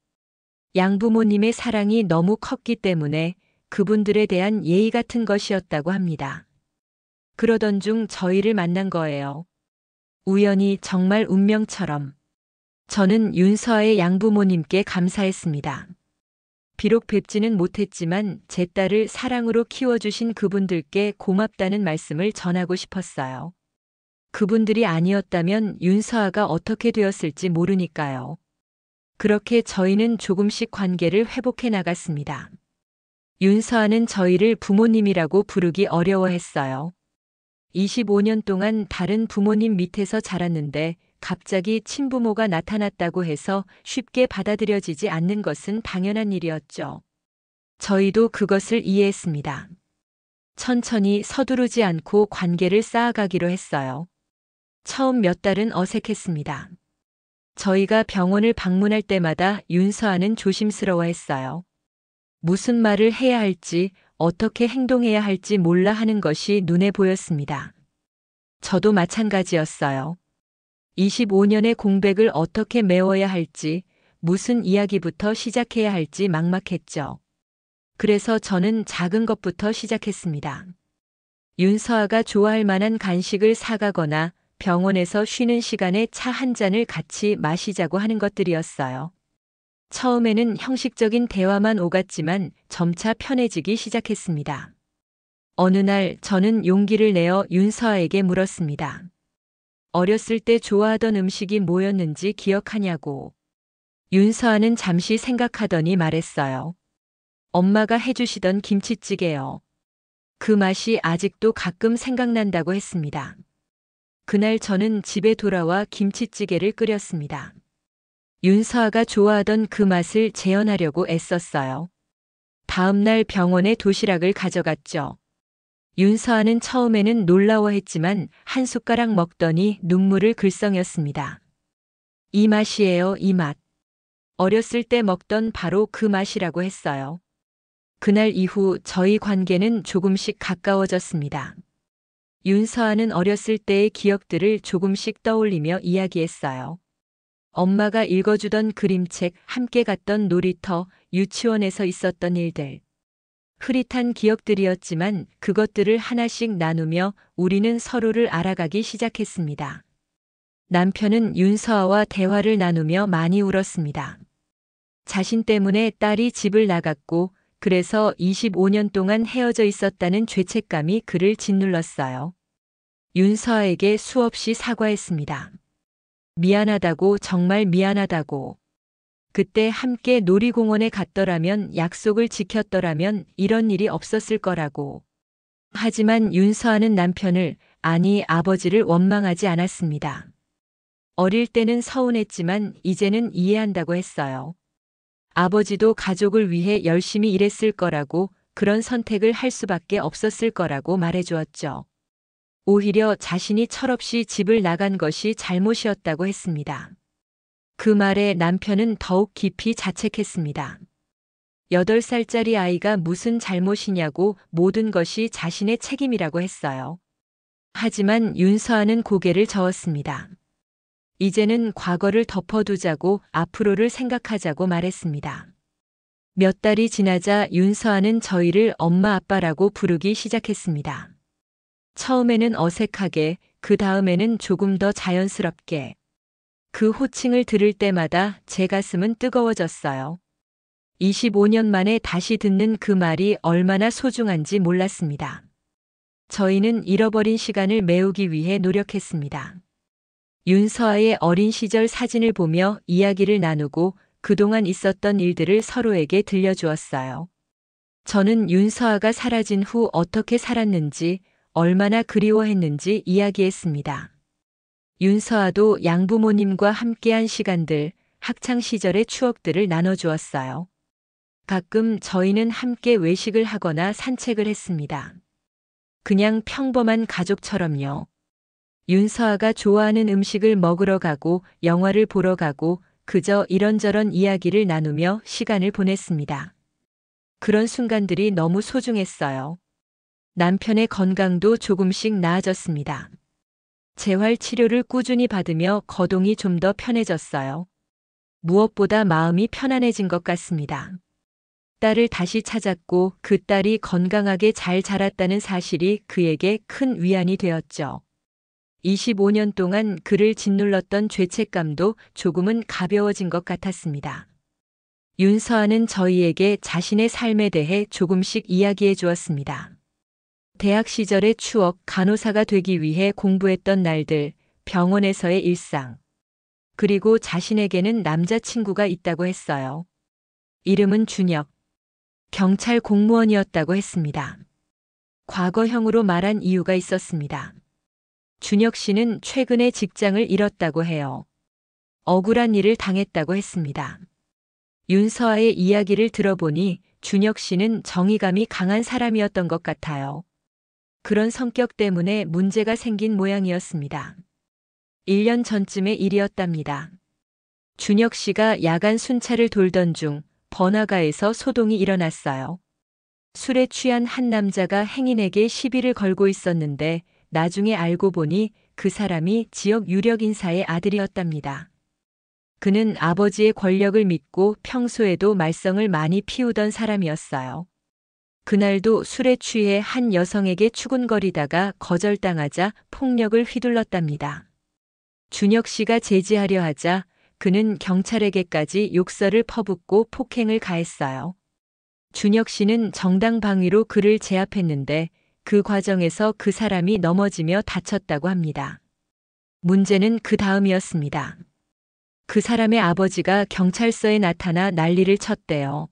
양부모님의 사랑이 너무 컸기 때문에 그분들에 대한 예의 같은 것이었다고 합니다. 그러던 중 저희를 만난 거예요. 우연히 정말 운명처럼. 저는 윤서아의 양부모님께 감사했습니다. 비록 뵙지는 못했지만 제 딸을 사랑으로 키워주신 그분들께 고맙다는 말씀을 전하고 싶었어요. 그분들이 아니었다면 윤서아가 어떻게 되었을지 모르니까요. 그렇게 저희는 조금씩 관계를 회복해 나갔습니다. 윤서아는 저희를 부모님이라고 부르기 어려워했어요. 25년 동안 다른 부모님 밑에서 자랐는데 갑자기 친부모가 나타났다고 해서 쉽게 받아들여지지 않는 것은 당연한 일이었죠. 저희도 그것을 이해했습니다. 천천히 서두르지 않고 관계를 쌓아가기로 했어요. 처음 몇 달은 어색했습니다. 저희가 병원을 방문할 때마다 윤서아는 조심스러워했어요. 무슨 말을 해야 할지, 어떻게 행동해야 할지 몰라 하는 것이 눈에 보였습니다. 저도 마찬가지였어요. 25년의 공백을 어떻게 메워야 할지, 무슨 이야기부터 시작해야 할지 막막했죠. 그래서 저는 작은 것부터 시작했습니다. 윤서아가 좋아할 만한 간식을 사가거나 병원에서 쉬는 시간에 차 한 잔을 같이 마시자고 하는 것들이었어요. 처음에는 형식적인 대화만 오갔지만 점차 편해지기 시작했습니다. 어느 날 저는 용기를 내어 윤서아에게 물었습니다. 어렸을 때 좋아하던 음식이 뭐였는지 기억하냐고. 윤서아는 잠시 생각하더니 말했어요. 엄마가 해주시던 김치찌개요. 그 맛이 아직도 가끔 생각난다고 했습니다. 그날 저는 집에 돌아와 김치찌개를 끓였습니다. 윤서아가 좋아하던 그 맛을 재현하려고 애썼어요. 다음 날 병원에 도시락을 가져갔죠. 윤서아는 처음에는 놀라워했지만 한 숟가락 먹더니 눈물을 글썽였습니다. 이 맛이에요, 이 맛. 어렸을 때 먹던 바로 그 맛이라고 했어요. 그날 이후 저희 관계는 조금씩 가까워졌습니다. 윤서아는 어렸을 때의 기억들을 조금씩 떠올리며 이야기했어요. 엄마가 읽어주던 그림책, 함께 갔던 놀이터, 유치원에서 있었던 일들. 흐릿한 기억들이었지만 그것들을 하나씩 나누며 우리는 서로를 알아가기 시작했습니다. 남편은 윤서아와 대화를 나누며 많이 울었습니다. 자신 때문에 딸이 집을 나갔고 그래서 25년 동안 헤어져 있었다는 죄책감이 그를 짓눌렀어요. 윤서아에게 수없이 사과했습니다. 미안하다고, 정말 미안하다고. 그때 함께 놀이공원에 갔더라면, 약속을 지켰더라면 이런 일이 없었을 거라고. 하지만 윤서아는 남편을, 아니 아버지를 원망하지 않았습니다. 어릴 때는 서운했지만 이제는 이해한다고 했어요. 아버지도 가족을 위해 열심히 일했을 거라고, 그런 선택을 할 수밖에 없었을 거라고 말해주었죠. 오히려 자신이 철없이 집을 나간 것이 잘못이었다고 했습니다. 그 말에 남편은 더욱 깊이 자책했습니다. 8살짜리 아이가 무슨 잘못이냐고 모든 것이 자신의 책임이라고 했어요. 하지만 윤서아는 고개를 저었습니다. 이제는 과거를 덮어두자고 앞으로를 생각하자고 말했습니다. 몇 달이 지나자 윤서아는 저희를 엄마 아빠라고 부르기 시작했습니다. 처음에는 어색하게, 그 다음에는 조금 더 자연스럽게. 그 호칭을 들을 때마다 제 가슴은 뜨거워졌어요. 25년 만에 다시 듣는 그 말이 얼마나 소중한지 몰랐습니다. 저희는 잃어버린 시간을 메우기 위해 노력했습니다. 윤서아의 어린 시절 사진을 보며 이야기를 나누고 그동안 있었던 일들을 서로에게 들려주었어요. 저는 윤서아가 사라진 후 어떻게 살았는지, 얼마나 그리워했는지 이야기했습니다. 윤서아도 양부모님과 함께한 시간들, 학창 시절의 추억들을 나눠주었어요. 가끔 저희는 함께 외식을 하거나 산책을 했습니다. 그냥 평범한 가족처럼요. 윤서아가 좋아하는 음식을 먹으러 가고 영화를 보러 가고 그저 이런저런 이야기를 나누며 시간을 보냈습니다. 그런 순간들이 너무 소중했어요. 남편의 건강도 조금씩 나아졌습니다. 재활 치료를 꾸준히 받으며 거동이 좀 더 편해졌어요. 무엇보다 마음이 편안해진 것 같습니다. 딸을 다시 찾았고 그 딸이 건강하게 잘 자랐다는 사실이 그에게 큰 위안이 되었죠. 25년 동안 그를 짓눌렀던 죄책감도 조금은 가벼워진 것 같았습니다. 윤서아는 저희에게 자신의 삶에 대해 조금씩 이야기해 주었습니다. 대학 시절의 추억, 간호사가 되기 위해 공부했던 날들, 병원에서의 일상. 그리고 자신에게는 남자친구가 있다고 했어요. 이름은 준혁. 경찰 공무원이었다고 했습니다. 과거형으로 말한 이유가 있었습니다. 준혁 씨는 최근에 직장을 잃었다고 해요. 억울한 일을 당했다고 했습니다. 윤서아의 이야기를 들어보니 준혁 씨는 정의감이 강한 사람이었던 것 같아요. 그런 성격 때문에 문제가 생긴 모양이었습니다. 1년 전쯤의 일이었답니다. 준혁 씨가 야간 순찰을 돌던 중 번화가에서 소동이 일어났어요. 술에 취한 한 남자가 행인에게 시비를 걸고 있었는데 나중에 알고 보니 그 사람이 지역 유력 인사의 아들이었답니다. 그는 아버지의 권력을 믿고 평소에도 말썽을 많이 피우던 사람이었어요. 그날도 술에 취해 한 여성에게 추근거리다가 거절당하자 폭력을 휘둘렀답니다. 준혁 씨가 제지하려 하자 그는 경찰에게까지 욕설을 퍼붓고 폭행을 가했어요. 준혁 씨는 정당방위로 그를 제압했는데 그 과정에서 그 사람이 넘어지며 다쳤다고 합니다. 문제는 그 다음이었습니다. 그 사람의 아버지가 경찰서에 나타나 난리를 쳤대요.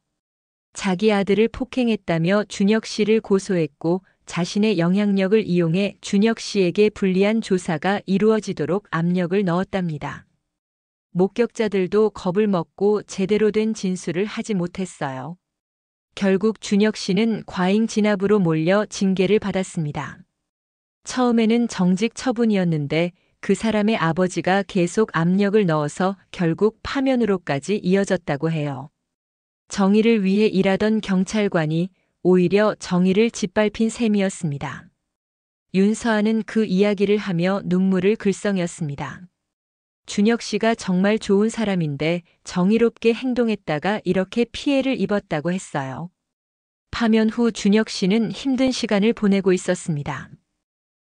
자기 아들을 폭행했다며 준혁 씨를 고소했고 자신의 영향력을 이용해 준혁 씨에게 불리한 조사가 이루어지도록 압력을 넣었답니다. 목격자들도 겁을 먹고 제대로 된 진술을 하지 못했어요. 결국 준혁 씨는 과잉 진압으로 몰려 징계를 받았습니다. 처음에는 정직 처분이었는데 그 사람의 아버지가 계속 압력을 넣어서 결국 파면으로까지 이어졌다고 해요. 정의를 위해 일하던 경찰관이 오히려 정의를 짓밟힌 셈이었습니다. 윤서아는 그 이야기를 하며 눈물을 글썽였습니다. 준혁 씨가 정말 좋은 사람인데 정의롭게 행동했다가 이렇게 피해를 입었다고 했어요. 파면 후 준혁 씨는 힘든 시간을 보내고 있었습니다.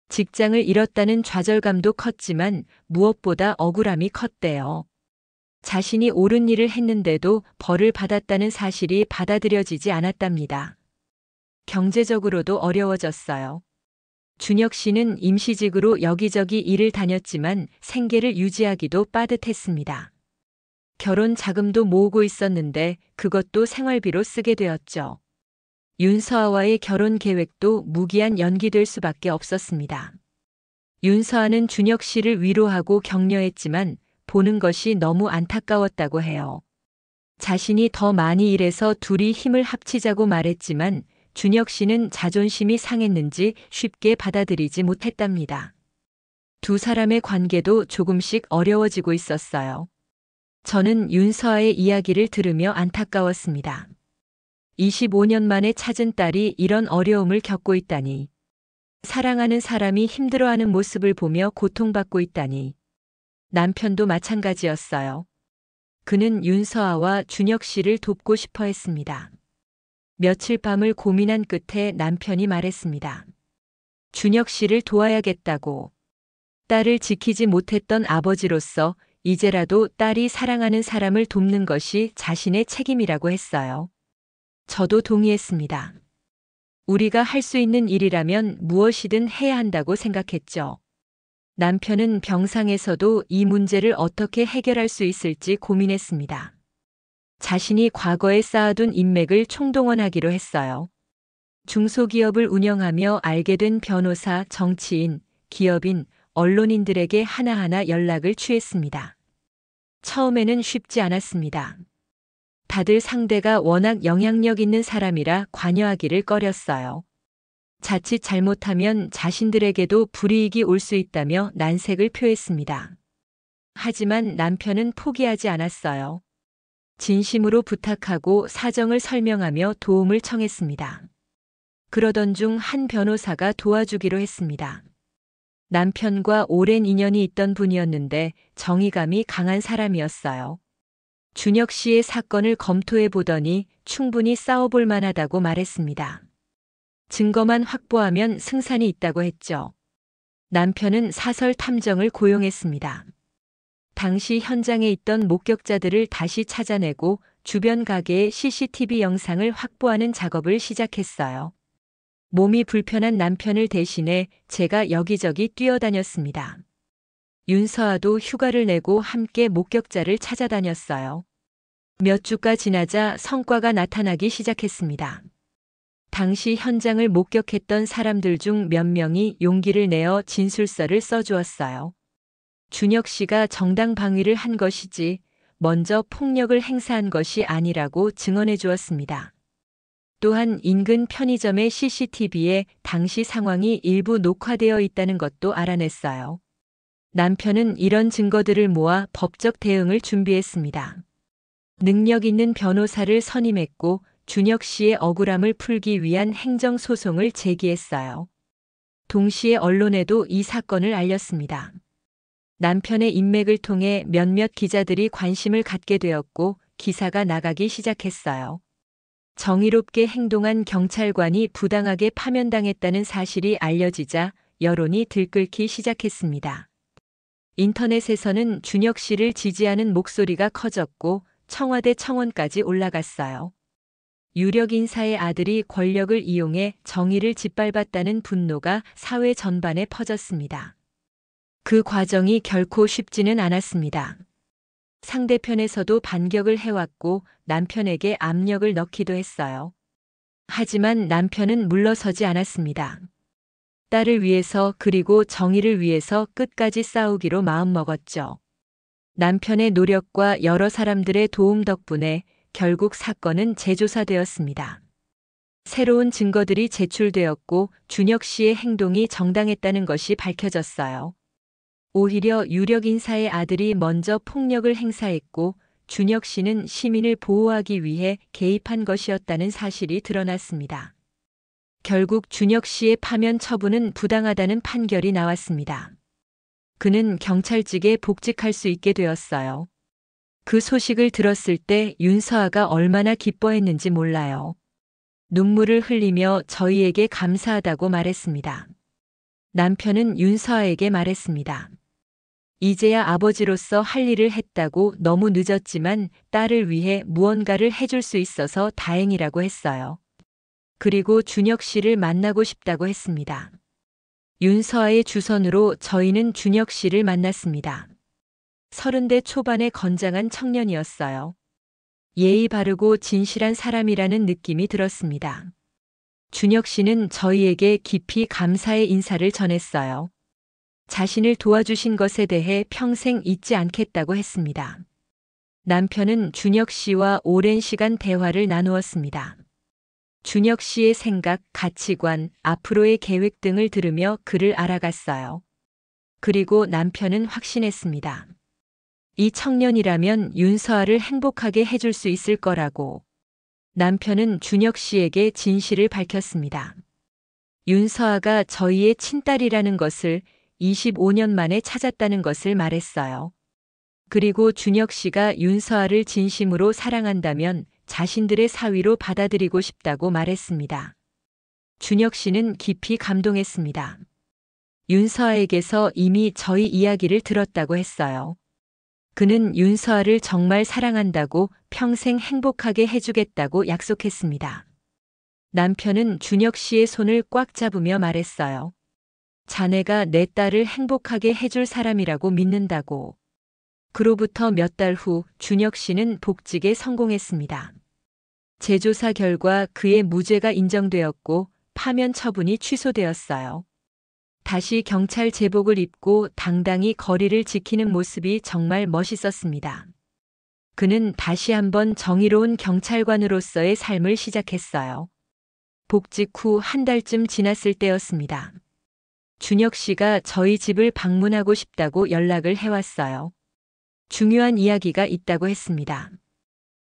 직장을 잃었다는 좌절감도 컸지만 무엇보다 억울함이 컸대요. 자신이 옳은 일을 했는데도 벌을 받았다는 사실이 받아들여지지 않았답니다. 경제적으로도 어려워졌어요. 준혁 씨는 임시직으로 여기저기 일을 다녔지만 생계를 유지하기도 빠듯했습니다. 결혼 자금도 모으고 있었는데 그것도 생활비로 쓰게 되었죠. 윤서아와의 결혼 계획도 무기한 연기될 수밖에 없었습니다. 윤서아는 준혁 씨를 위로하고 격려했지만 보는 것이 너무 안타까웠다고 해요. 자신이 더 많이 일해서 둘이 힘을 합치자고 말했지만 준혁 씨는 자존심이 상했는지 쉽게 받아들이지 못했답니다. 두 사람의 관계도 조금씩 어려워지고 있었어요. 저는 윤서아의 이야기를 들으며 안타까웠습니다. 25년 만에 찾은 딸이 이런 어려움을 겪고 있다니. 사랑하는 사람이 힘들어하는 모습을 보며 고통받고 있다니. 남편도 마찬가지였어요. 그는 윤서아와 준혁 씨를 돕고 싶어 했습니다. 며칠 밤을 고민한 끝에 남편이 말했습니다. 준혁 씨를 도와야겠다고. 딸을 지키지 못했던 아버지로서 이제라도 딸이 사랑하는 사람을 돕는 것이 자신의 책임이라고 했어요. 저도 동의했습니다. 우리가 할 수 있는 일이라면 무엇이든 해야 한다고 생각했죠. 남편은 병상에서도 이 문제를 어떻게 해결할 수 있을지 고민했습니다. 자신이 과거에 쌓아둔 인맥을 총동원하기로 했어요. 중소기업을 운영하며 알게 된 변호사, 정치인, 기업인, 언론인들에게 하나하나 연락을 취했습니다. 처음에는 쉽지 않았습니다. 다들 상대가 워낙 영향력 있는 사람이라 관여하기를 꺼렸어요. 자칫 잘못하면 자신들에게도 불이익이 올 수 있다며 난색을 표했습니다. 하지만 남편은 포기하지 않았어요. 진심으로 부탁하고 사정을 설명하며 도움을 청했습니다. 그러던 중 한 변호사가 도와주기로 했습니다. 남편과 오랜 인연이 있던 분이었는데 정의감이 강한 사람이었어요. 준혁 씨의 사건을 검토해 보더니 충분히 싸워볼 만하다고 말했습니다. 증거만 확보하면 승산이 있다고 했죠. 남편은 사설 탐정을 고용했습니다. 당시 현장에 있던 목격자들을 다시 찾아내고 주변 가게의 CCTV 영상을 확보하는 작업을 시작했어요. 몸이 불편한 남편을 대신해 제가 여기저기 뛰어다녔습니다. 윤서아도 휴가를 내고 함께 목격자를 찾아다녔어요. 몇 주가 지나자 성과가 나타나기 시작했습니다. 당시 현장을 목격했던 사람들 중 몇 명이 용기를 내어 진술서를 써주었어요. 준혁 씨가 정당 방위를 한 것이지 먼저 폭력을 행사한 것이 아니라고 증언해 주었습니다. 또한 인근 편의점의 CCTV에 당시 상황이 일부 녹화되어 있다는 것도 알아냈어요. 남편은 이런 증거들을 모아 법적 대응을 준비했습니다. 능력 있는 변호사를 선임했고 준혁 씨의 억울함을 풀기 위한 행정소송을 제기했어요. 동시에 언론에도 이 사건을 알렸습니다. 남편의 인맥을 통해 몇몇 기자들이 관심을 갖게 되었고 기사가 나가기 시작했어요. 정의롭게 행동한 경찰관이 부당하게 파면당했다는 사실이 알려지자 여론이 들끓기 시작했습니다. 인터넷에서는 준혁 씨를 지지하는 목소리가 커졌고 청와대 청원까지 올라갔어요. 유력 인사의 아들이 권력을 이용해 정의를 짓밟았다는 분노가 사회 전반에 퍼졌습니다. 그 과정이 결코 쉽지는 않았습니다. 상대편에서도 반격을 해왔고 남편에게 압력을 넣기도 했어요. 하지만 남편은 물러서지 않았습니다. 딸을 위해서 그리고 정의를 위해서 끝까지 싸우기로 마음먹었죠. 남편의 노력과 여러 사람들의 도움 덕분에 결국 사건은 재조사되었습니다. 새로운 증거들이 제출되었고 준혁 씨의 행동이 정당했다는 것이 밝혀졌어요. 오히려 유력 인사의 아들이 먼저 폭력을 행사했고 준혁 씨는 시민을 보호하기 위해 개입한 것이었다는 사실이 드러났습니다. 결국 준혁 씨의 파면 처분은 부당하다는 판결이 나왔습니다. 그는 경찰직에 복직할 수 있게 되었어요. 그 소식을 들었을 때 윤서아가 얼마나 기뻐했는지 몰라요. 눈물을 흘리며 저희에게 감사하다고 말했습니다. 남편은 윤서아에게 말했습니다. 이제야 아버지로서 할 일을 했다고 너무 늦었지만 딸을 위해 무언가를 해줄 수 있어서 다행이라고 했어요. 그리고 준혁 씨를 만나고 싶다고 했습니다. 윤서아의 주선으로 저희는 준혁 씨를 만났습니다. 30대 초반의 건장한 청년이었어요. 예의 바르고 진실한 사람이라는 느낌이 들었습니다. 준혁 씨는 저희에게 깊이 감사의 인사를 전했어요. 자신을 도와주신 것에 대해 평생 잊지 않겠다고 했습니다. 남편은 준혁 씨와 오랜 시간 대화를 나누었습니다. 준혁 씨의 생각, 가치관, 앞으로의 계획 등을 들으며 그를 알아갔어요. 그리고 남편은 확신했습니다. 이 청년이라면 윤서아를 행복하게 해줄 수 있을 거라고. 남편은 준혁 씨에게 진실을 밝혔습니다. 윤서아가 저희의 친딸이라는 것을 25년 만에 찾았다는 것을 말했어요. 그리고 준혁 씨가 윤서아를 진심으로 사랑한다면 자신들의 사위로 받아들이고 싶다고 말했습니다. 준혁 씨는 깊이 감동했습니다. 윤서아에게서 이미 저희 이야기를 들었다고 했어요. 그는 윤서아를 정말 사랑한다고 평생 행복하게 해주겠다고 약속했습니다. 남편은 준혁 씨의 손을 꽉 잡으며 말했어요. 자네가 내 딸을 행복하게 해줄 사람이라고 믿는다고. 그로부터 몇 달 후 준혁 씨는 복직에 성공했습니다. 재조사 결과 그의 무죄가 인정되었고 파면 처분이 취소되었어요. 다시 경찰 제복을 입고 당당히 거리를 지키는 모습이 정말 멋있었습니다. 그는 다시 한번 정의로운 경찰관으로서의 삶을 시작했어요. 복직 후 한 달쯤 지났을 때였습니다. 준혁 씨가 저희 집을 방문하고 싶다고 연락을 해왔어요. 중요한 이야기가 있다고 했습니다.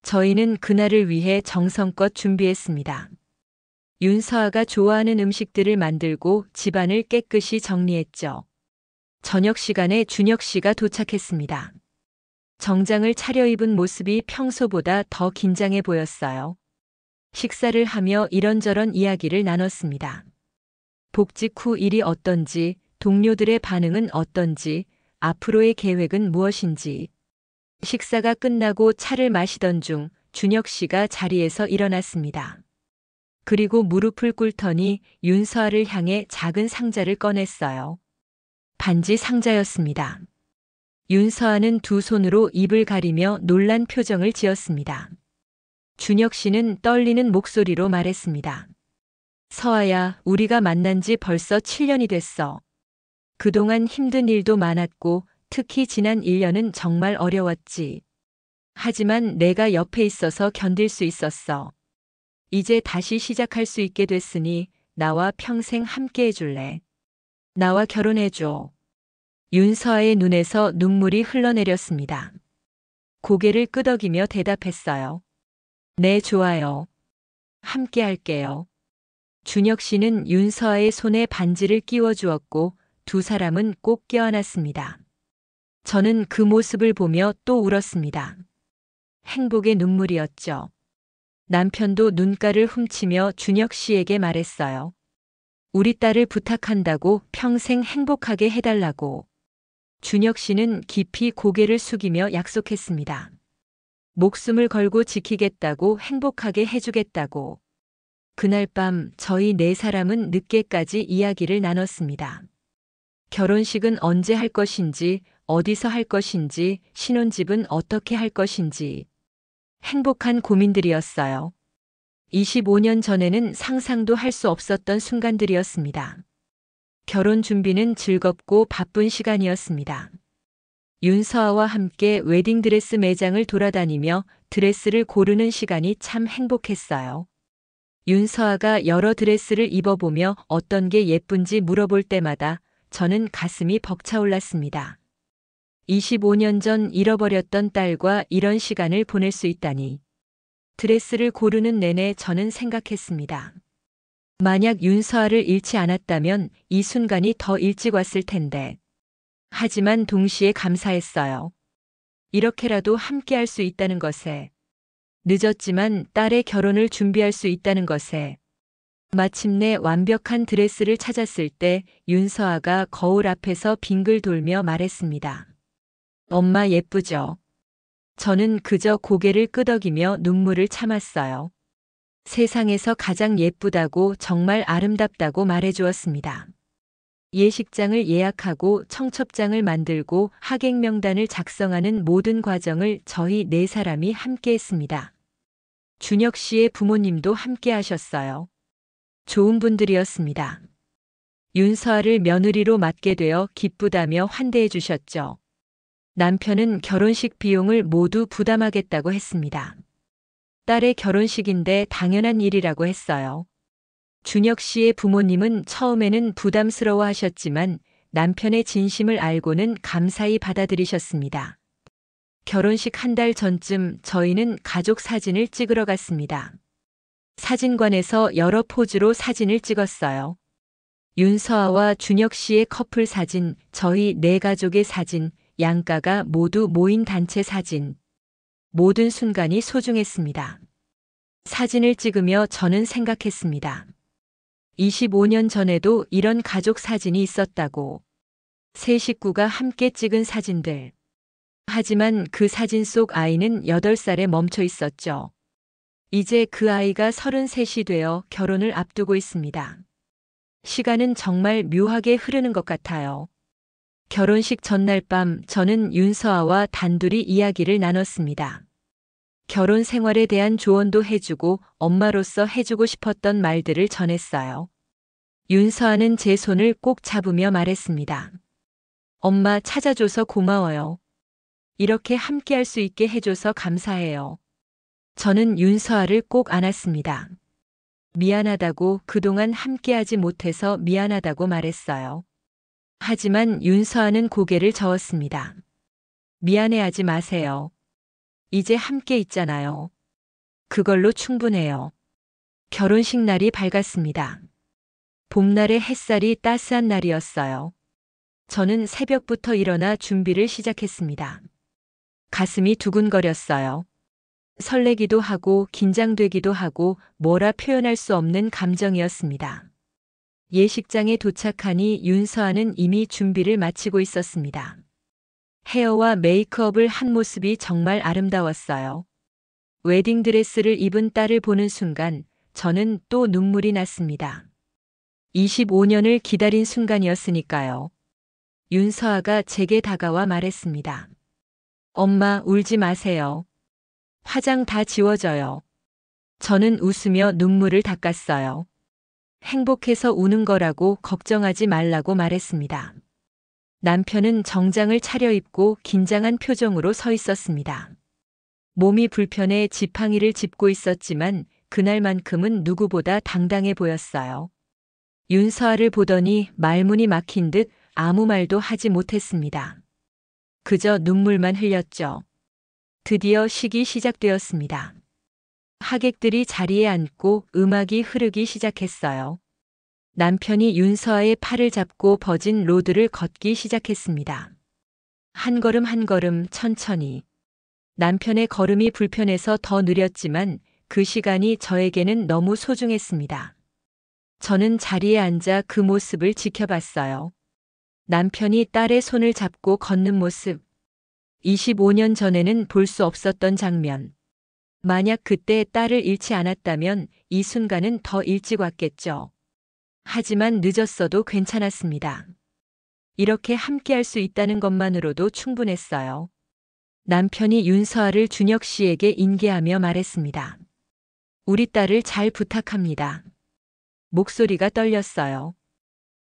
저희는 그날을 위해 정성껏 준비했습니다. 윤서아가 좋아하는 음식들을 만들고 집안을 깨끗이 정리했죠. 저녁 시간에 준혁 씨가 도착했습니다. 정장을 차려입은 모습이 평소보다 더 긴장해 보였어요. 식사를 하며 이런저런 이야기를 나눴습니다. 복직 후 일이 어떤지, 동료들의 반응은 어떤지, 앞으로의 계획은 무엇인지. 식사가 끝나고 차를 마시던 중 준혁 씨가 자리에서 일어났습니다. 그리고 무릎을 꿇더니 윤서아를 향해 작은 상자를 꺼냈어요. 반지 상자였습니다. 윤서아는 두 손으로 입을 가리며 놀란 표정을 지었습니다. 준혁 씨는 떨리는 목소리로 말했습니다. 서아야, 우리가 만난 지 벌써 7년이 됐어. 그동안 힘든 일도 많았고 특히 지난 1년은 정말 어려웠지. 하지만 내가 옆에 있어서 견딜 수 있었어. 이제 다시 시작할 수 있게 됐으니 나와 평생 함께 해줄래? 나와 결혼해줘. 윤서아의 눈에서 눈물이 흘러내렸습니다. 고개를 끄덕이며 대답했어요. 네, 좋아요. 함께 할게요. 준혁 씨는 윤서아의 손에 반지를 끼워 주었고 두 사람은 꼭 껴안았습니다. 저는 그 모습을 보며 또 울었습니다. 행복의 눈물이었죠. 남편도 눈가를 훔치며 준혁 씨에게 말했어요. 우리 딸을 부탁한다고 평생 행복하게 해달라고. 준혁 씨는 깊이 고개를 숙이며 약속했습니다. 목숨을 걸고 지키겠다고, 행복하게 해주겠다고. 그날 밤 저희 네 사람은 늦게까지 이야기를 나눴습니다. 결혼식은 언제 할 것인지, 어디서 할 것인지, 신혼집은 어떻게 할 것인지. 행복한 고민들이었어요. 25년 전에는 상상도 할 수 없었던 순간들이었습니다. 결혼 준비는 즐겁고 바쁜 시간이었습니다. 윤서아와 함께 웨딩드레스 매장을 돌아다니며 드레스를 고르는 시간이 참 행복했어요. 윤서아가 여러 드레스를 입어보며 어떤 게 예쁜지 물어볼 때마다 저는 가슴이 벅차올랐습니다. 25년 전 잃어버렸던 딸과 이런 시간을 보낼 수 있다니. 드레스를 고르는 내내 저는 생각했습니다. 만약 윤서아를 잃지 않았다면 이 순간이 더 일찍 왔을 텐데. 하지만 동시에 감사했어요. 이렇게라도 함께 할 수 있다는 것에. 늦었지만 딸의 결혼을 준비할 수 있다는 것에. 마침내 완벽한 드레스를 찾았을 때 윤서아가 거울 앞에서 빙글 돌며 말했습니다. 엄마 예쁘죠? 저는 그저 고개를 끄덕이며 눈물을 참았어요. 세상에서 가장 예쁘다고, 정말 아름답다고 말해주었습니다. 예식장을 예약하고 청첩장을 만들고 하객 명단을 작성하는 모든 과정을 저희 네 사람이 함께 했습니다. 준혁 씨의 부모님도 함께 하셨어요. 좋은 분들이었습니다. 윤서아를 며느리로 맡게 되어 기쁘다며 환대해 주셨죠. 남편은 결혼식 비용을 모두 부담하겠다고 했습니다. 딸의 결혼식인데 당연한 일이라고 했어요. 준혁 씨의 부모님은 처음에는 부담스러워 하셨지만 남편의 진심을 알고는 감사히 받아들이셨습니다. 결혼식 한 달 전쯤 저희는 가족 사진을 찍으러 갔습니다. 사진관에서 여러 포즈로 사진을 찍었어요. 윤서아와 준혁 씨의 커플 사진, 저희 네 가족의 사진, 양가가 모두 모인 단체 사진. 모든 순간이 소중했습니다. 사진을 찍으며 저는 생각했습니다. 25년 전에도 이런 가족 사진이 있었다고. 세 식구가 함께 찍은 사진들. 하지만 그 사진 속 아이는 8살에 멈춰 있었죠. 이제 그 아이가 33이 되어 결혼을 앞두고 있습니다. 시간은 정말 묘하게 흐르는 것 같아요. 결혼식 전날 밤 저는 윤서아와 단둘이 이야기를 나눴습니다. 결혼 생활에 대한 조언도 해주고 엄마로서 해주고 싶었던 말들을 전했어요. 윤서아는 제 손을 꼭 잡으며 말했습니다. 엄마 찾아줘서 고마워요. 이렇게 함께할 수 있게 해줘서 감사해요. 저는 윤서아를 꼭 안았습니다. 미안하다고 그동안 함께하지 못해서 미안하다고 말했어요. 하지만 윤서아는 고개를 저었습니다. 미안해하지 마세요. 이제 함께 있잖아요. 그걸로 충분해요. 결혼식 날이 밝았습니다. 봄날의 햇살이 따스한 날이었어요. 저는 새벽부터 일어나 준비를 시작했습니다. 가슴이 두근거렸어요. 설레기도 하고 긴장되기도 하고 뭐라 표현할 수 없는 감정이었습니다. 예식장에 도착하니 윤서아는 이미 준비를 마치고 있었습니다. 헤어와 메이크업을 한 모습이 정말 아름다웠어요. 웨딩드레스를 입은 딸을 보는 순간 저는 또 눈물이 났습니다. 25년을 기다린 순간이었으니까요. 윤서아가 제게 다가와 말했습니다. 엄마, 울지 마세요. 화장 다 지워져요. 저는 웃으며 눈물을 닦았어요. 행복해서 우는 거라고 걱정하지 말라고 말했습니다. 남편은 정장을 차려입고 긴장한 표정으로 서 있었습니다. 몸이 불편해 지팡이를 짚고 있었지만 그날만큼은 누구보다 당당해 보였어요. 윤서아를 보더니 말문이 막힌 듯 아무 말도 하지 못했습니다. 그저 눈물만 흘렸죠. 드디어 식이 시작되었습니다. 하객들이 자리에 앉고 음악이 흐르기 시작했어요. 남편이 윤서아의 팔을 잡고 버진 로드를 걷기 시작했습니다. 한 걸음 한 걸음 천천히. 남편의 걸음이 불편해서 더 느렸지만 그 시간이 저에게는 너무 소중했습니다. 저는 자리에 앉아 그 모습을 지켜봤어요. 남편이 딸의 손을 잡고 걷는 모습. 25년 전에는 볼 수 없었던 장면. 만약 그때 딸을 잃지 않았다면 이 순간은 더 일찍 왔겠죠. 하지만 늦었어도 괜찮았습니다. 이렇게 함께할 수 있다는 것만으로도 충분했어요. 남편이 윤서아를 준혁 씨에게 인계하며 말했습니다. 우리 딸을 잘 부탁합니다. 목소리가 떨렸어요.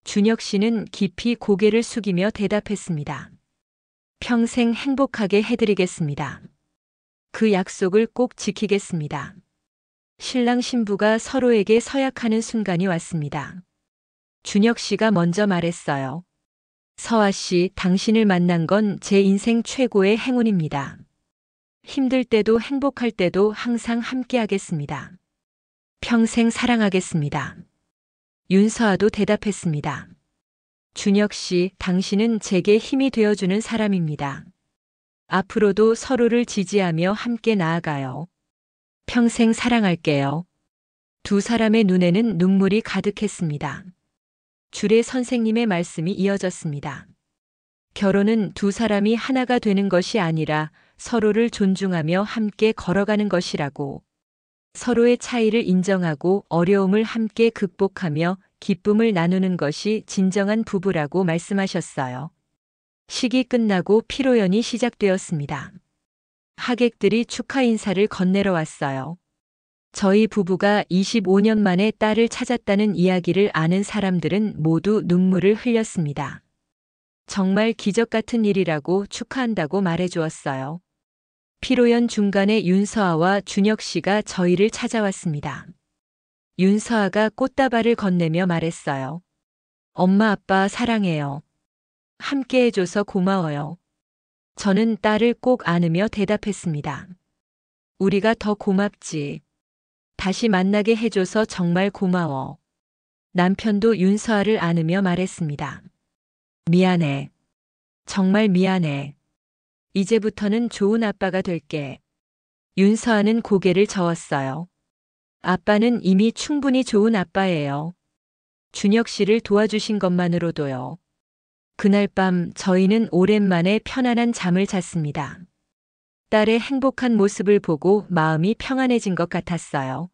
준혁 씨는 깊이 고개를 숙이며 대답했습니다. 평생 행복하게 해드리겠습니다. 그 약속을 꼭 지키겠습니다. 신랑 신부가 서로에게 서약하는 순간이 왔습니다. 준혁 씨가 먼저 말했어요. 서아 씨, 당신을 만난 건 제 인생 최고의 행운입니다. 힘들 때도 행복할 때도 항상 함께하겠습니다. 평생 사랑하겠습니다. 윤서아도 대답했습니다. 준혁 씨, 당신은 제게 힘이 되어주는 사람입니다. 앞으로도 서로를 지지하며 함께 나아가요. 평생 사랑할게요. 두 사람의 눈에는 눈물이 가득했습니다. 주례 선생님의 말씀이 이어졌습니다. 결혼은 두 사람이 하나가 되는 것이 아니라 서로를 존중하며 함께 걸어가는 것이라고. 서로의 차이를 인정하고 어려움을 함께 극복하며 기쁨을 나누는 것이 진정한 부부라고 말씀하셨어요. 식이 끝나고 피로연이 시작되었습니다. 하객들이 축하 인사를 건네러 왔어요. 저희 부부가 25년 만에 딸을 찾았다는 이야기를 아는 사람들은 모두 눈물을 흘렸습니다. 정말 기적 같은 일이라고 축하한다고 말해주었어요. 피로연 중간에 윤서아와 준혁 씨가 저희를 찾아왔습니다. 윤서아가 꽃다발을 건네며 말했어요. 엄마 아빠 사랑해요. 함께 해줘서 고마워요. 저는 딸을 꼭 안으며 대답했습니다. 우리가 더 고맙지. 다시 만나게 해줘서 정말 고마워. 남편도 윤서아를 안으며 말했습니다. 미안해. 정말 미안해. 이제부터는 좋은 아빠가 될게. 윤서아는 고개를 저었어요. 아빠는 이미 충분히 좋은 아빠예요. 준혁 씨를 도와주신 것만으로도요. 그날 밤 저희는 오랜만에 편안한 잠을 잤습니다. 딸의 행복한 모습을 보고 마음이 평안해진 것 같았어요.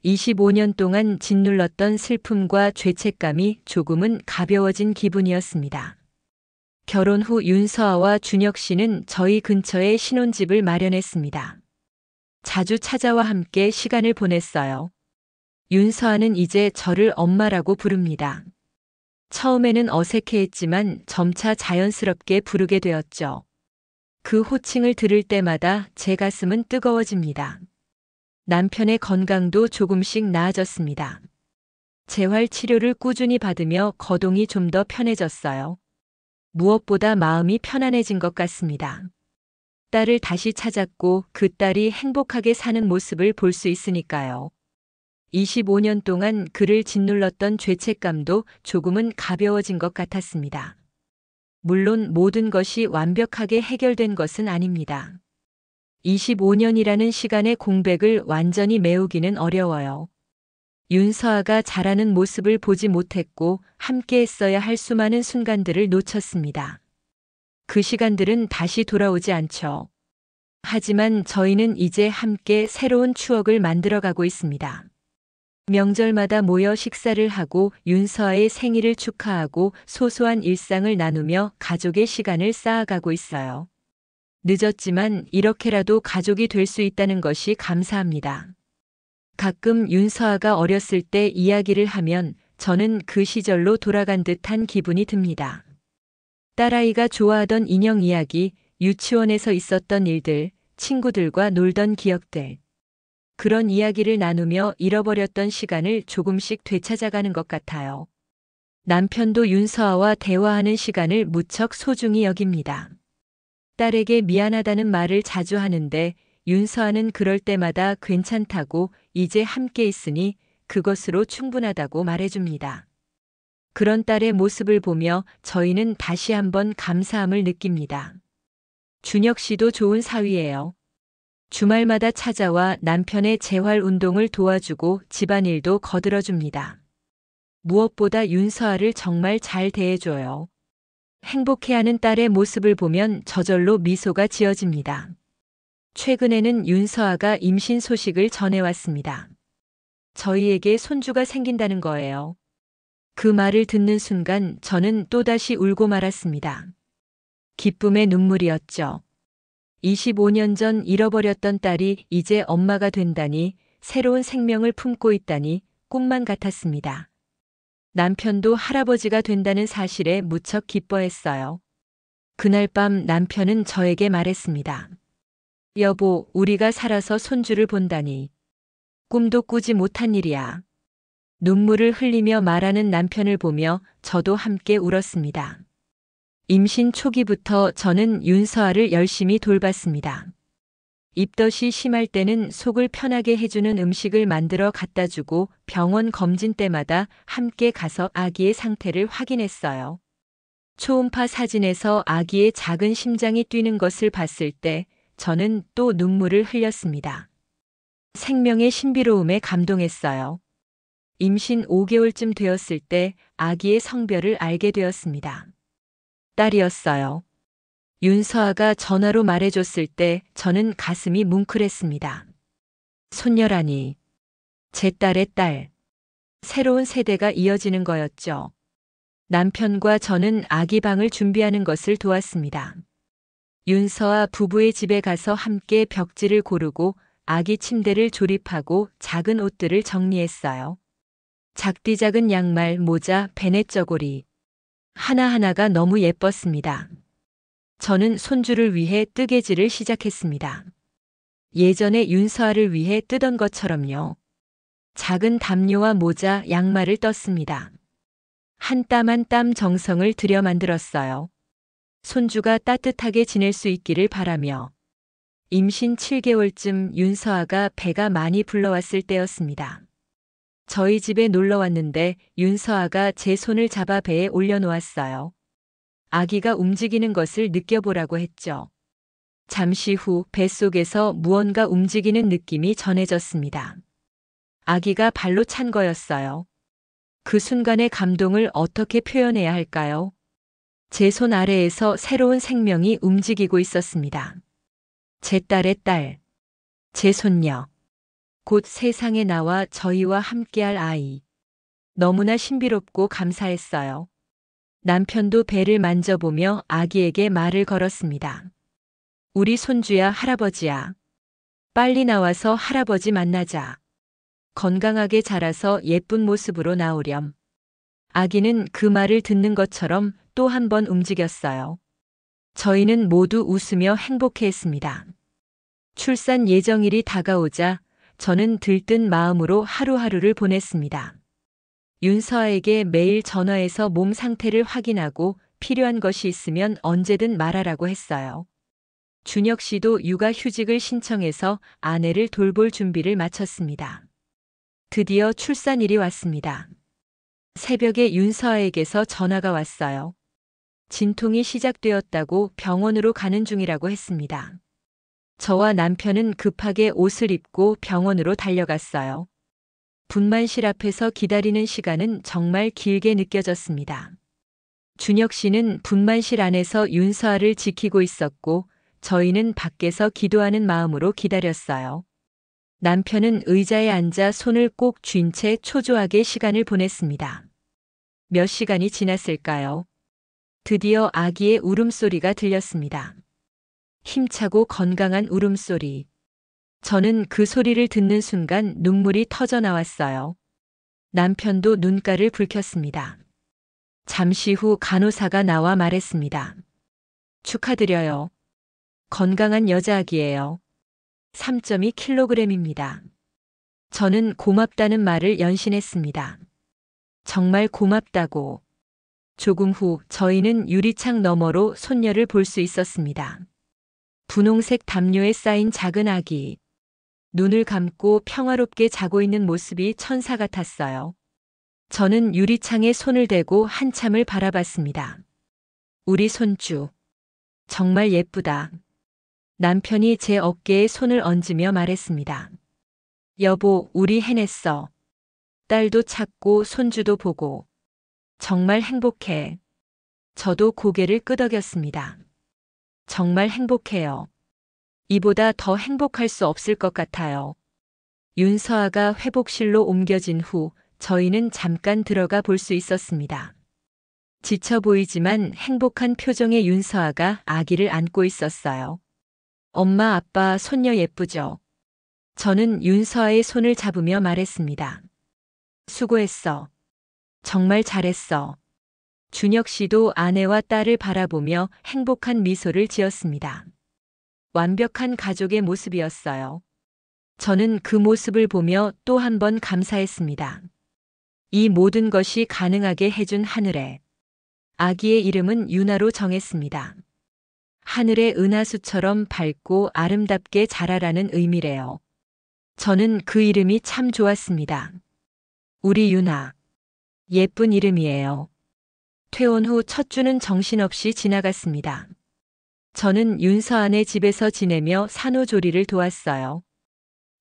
25년 동안 짓눌렀던 슬픔과 죄책감이 조금은 가벼워진 기분이었습니다. 결혼 후 윤서아와 준혁 씨는 저희 근처에 신혼집을 마련했습니다. 자주 찾아와 함께 시간을 보냈어요. 윤서아는 이제 저를 엄마라고 부릅니다. 처음에는 어색해했지만 점차 자연스럽게 부르게 되었죠. 그 호칭을 들을 때마다 제 가슴은 뜨거워집니다. 남편의 건강도 조금씩 나아졌습니다. 재활 치료를 꾸준히 받으며 거동이 좀 더 편해졌어요. 무엇보다 마음이 편안해진 것 같습니다. 딸을 다시 찾았고 그 딸이 행복하게 사는 모습을 볼 수 있으니까요. 25년 동안 그를 짓눌렀던 죄책감도 조금은 가벼워진 것 같았습니다. 물론 모든 것이 완벽하게 해결된 것은 아닙니다. 25년이라는 시간의 공백을 완전히 메우기는 어려워요. 윤서아가 자라는 모습을 보지 못했고 함께 했어야 할 수많은 순간들을 놓쳤습니다. 그 시간들은 다시 돌아오지 않죠. 하지만 저희는 이제 함께 새로운 추억을 만들어가고 있습니다. 명절마다 모여 식사를 하고 윤서아의 생일을 축하하고 소소한 일상을 나누며 가족의 시간을 쌓아가고 있어요. 늦었지만 이렇게라도 가족이 될 수 있다는 것이 감사합니다. 가끔 윤서아가 어렸을 때 이야기를 하면 저는 그 시절로 돌아간 듯한 기분이 듭니다. 딸아이가 좋아하던 인형 이야기, 유치원에서 있었던 일들, 친구들과 놀던 기억들. 그런 이야기를 나누며 잃어버렸던 시간을 조금씩 되찾아가는 것 같아요. 남편도 윤서아와 대화하는 시간을 무척 소중히 여깁니다. 딸에게 미안하다는 말을 자주 하는데 윤서아는 그럴 때마다 괜찮다고 이제 함께 있으니 그것으로 충분하다고 말해줍니다. 그런 딸의 모습을 보며 저희는 다시 한번 감사함을 느낍니다. 준혁 씨도 좋은 사위예요. 주말마다 찾아와 남편의 재활 운동을 도와주고 집안일도 거들어줍니다. 무엇보다 윤서아를 정말 잘 대해줘요. 행복해하는 딸의 모습을 보면 저절로 미소가 지어집니다. 최근에는 윤서아가 임신 소식을 전해왔습니다. 저희에게 손주가 생긴다는 거예요. 그 말을 듣는 순간 저는 또다시 울고 말았습니다. 기쁨의 눈물이었죠. 25년 전 잃어버렸던 딸이 이제 엄마가 된다니, 새로운 생명을 품고 있다니 꿈만 같았습니다. 남편도 할아버지가 된다는 사실에 무척 기뻐했어요. 그날 밤 남편은 저에게 말했습니다. 여보, 우리가 살아서 손주를 본다니. 꿈도 꾸지 못한 일이야. 눈물을 흘리며 말하는 남편을 보며 저도 함께 울었습니다. 임신 초기부터 저는 윤서아를 열심히 돌봤습니다. 입덧이 심할 때는 속을 편하게 해주는 음식을 만들어 갖다 주고 병원 검진 때마다 함께 가서 아기의 상태를 확인했어요. 초음파 사진에서 아기의 작은 심장이 뛰는 것을 봤을 때 저는 또 눈물을 흘렸습니다. 생명의 신비로움에 감동했어요. 임신 5개월쯤 되었을 때 아기의 성별을 알게 되었습니다. 딸이었어요. 윤서아가 전화로 말해줬을 때 저는 가슴이 뭉클했습니다. 손녀라니. 제 딸의 딸. 새로운 세대가 이어지는 거였죠. 남편과 저는 아기 방을 준비하는 것을 도왔습니다. 윤서아 부부의 집에 가서 함께 벽지를 고르고 아기 침대를 조립하고 작은 옷들을 정리했어요. 작디 작은 양말, 모자, 베넷 저고리. 하나하나가 너무 예뻤습니다. 저는 손주를 위해 뜨개질을 시작했습니다. 예전에 윤서아를 위해 뜨던 것처럼요. 작은 담요와 모자, 양말을 떴습니다. 한 땀 한 땀 정성을 들여 만들었어요. 손주가 따뜻하게 지낼 수 있기를 바라며. 임신 7개월쯤 윤서아가 배가 많이 불러왔을 때였습니다. 저희 집에 놀러 왔는데 윤서아가 제 손을 잡아 배에 올려놓았어요. 아기가 움직이는 것을 느껴보라고 했죠. 잠시 후 뱃속에서 무언가 움직이는 느낌이 전해졌습니다. 아기가 발로 찬 거였어요. 그 순간의 감동을 어떻게 표현해야 할까요? 제 손 아래에서 새로운 생명이 움직이고 있었습니다. 제 딸의 딸, 제 손녀, 곧 세상에 나와 저희와 함께할 아이. 너무나 신비롭고 감사했어요. 남편도 배를 만져보며 아기에게 말을 걸었습니다. 우리 손주야, 할아버지야. 빨리 나와서 할아버지 만나자. 건강하게 자라서 예쁜 모습으로 나오렴. 아기는 그 말을 듣는 것처럼 또 한 번 움직였어요. 저희는 모두 웃으며 행복해했습니다. 출산 예정일이 다가오자 저는 들뜬 마음으로 하루하루를 보냈습니다. 윤서아에게 매일 전화해서 몸 상태를 확인하고 필요한 것이 있으면 언제든 말하라고 했어요. 준혁 씨도 육아 휴직을 신청해서 아내를 돌볼 준비를 마쳤습니다. 드디어 출산일이 왔습니다. 새벽에 윤서아에게서 전화가 왔어요. 진통이 시작되었다고 병원으로 가는 중이라고 했습니다. 저와 남편은 급하게 옷을 입고 병원으로 달려갔어요. 분만실 앞에서 기다리는 시간은 정말 길게 느껴졌습니다. 준혁 씨는 분만실 안에서 윤서아를 지키고 있었고 저희는 밖에서 기도하는 마음으로 기다렸어요. 남편은 의자에 앉아 손을 꼭 쥔 채 초조하게 시간을 보냈습니다. 몇 시간이 지났을까요? 드디어 아기의 울음소리가 들렸습니다. 힘차고 건강한 울음소리. 저는 그 소리를 듣는 순간 눈물이 터져 나왔어요. 남편도 눈가를 붉혔습니다. 잠시 후 간호사가 나와 말했습니다. 축하드려요. 건강한 여자아기예요. 3.2kg입니다. 저는 고맙다는 말을 연신했습니다. 정말 고맙다고. 조금 후 저희는 유리창 너머로 손녀를 볼 수 있었습니다. 분홍색 담요에 쌓인 작은 아기. 눈을 감고 평화롭게 자고 있는 모습이 천사 같았어요. 저는 유리창에 손을 대고 한참을 바라봤습니다. 우리 손주. 정말 예쁘다. 남편이 제 어깨에 손을 얹으며 말했습니다. 여보, 우리 해냈어. 딸도 찾고 손주도 보고. 정말 행복해. 저도 고개를 끄덕였습니다. 정말 행복해요. 이보다 더 행복할 수 없을 것 같아요. 윤서아가 회복실로 옮겨진 후 저희는 잠깐 들어가 볼 수 있었습니다. 지쳐 보이지만 행복한 표정의 윤서아가 아기를 안고 있었어요. 엄마, 아빠, 손녀 예쁘죠? 저는 윤서아의 손을 잡으며 말했습니다. 수고했어. 정말 잘했어. 준혁 씨도 아내와 딸을 바라보며 행복한 미소를 지었습니다. 완벽한 가족의 모습이었어요. 저는 그 모습을 보며 또 한 번 감사했습니다. 이 모든 것이 가능하게 해준 하늘에. 아기의 이름은 유나로 정했습니다. 하늘의 은하수처럼 밝고 아름답게 자라라는 의미래요. 저는 그 이름이 참 좋았습니다. 우리 유나. 예쁜 이름이에요. 퇴원 후 첫 주는 정신없이 지나갔습니다. 저는 윤서아네 집에서 지내며 산후조리를 도왔어요.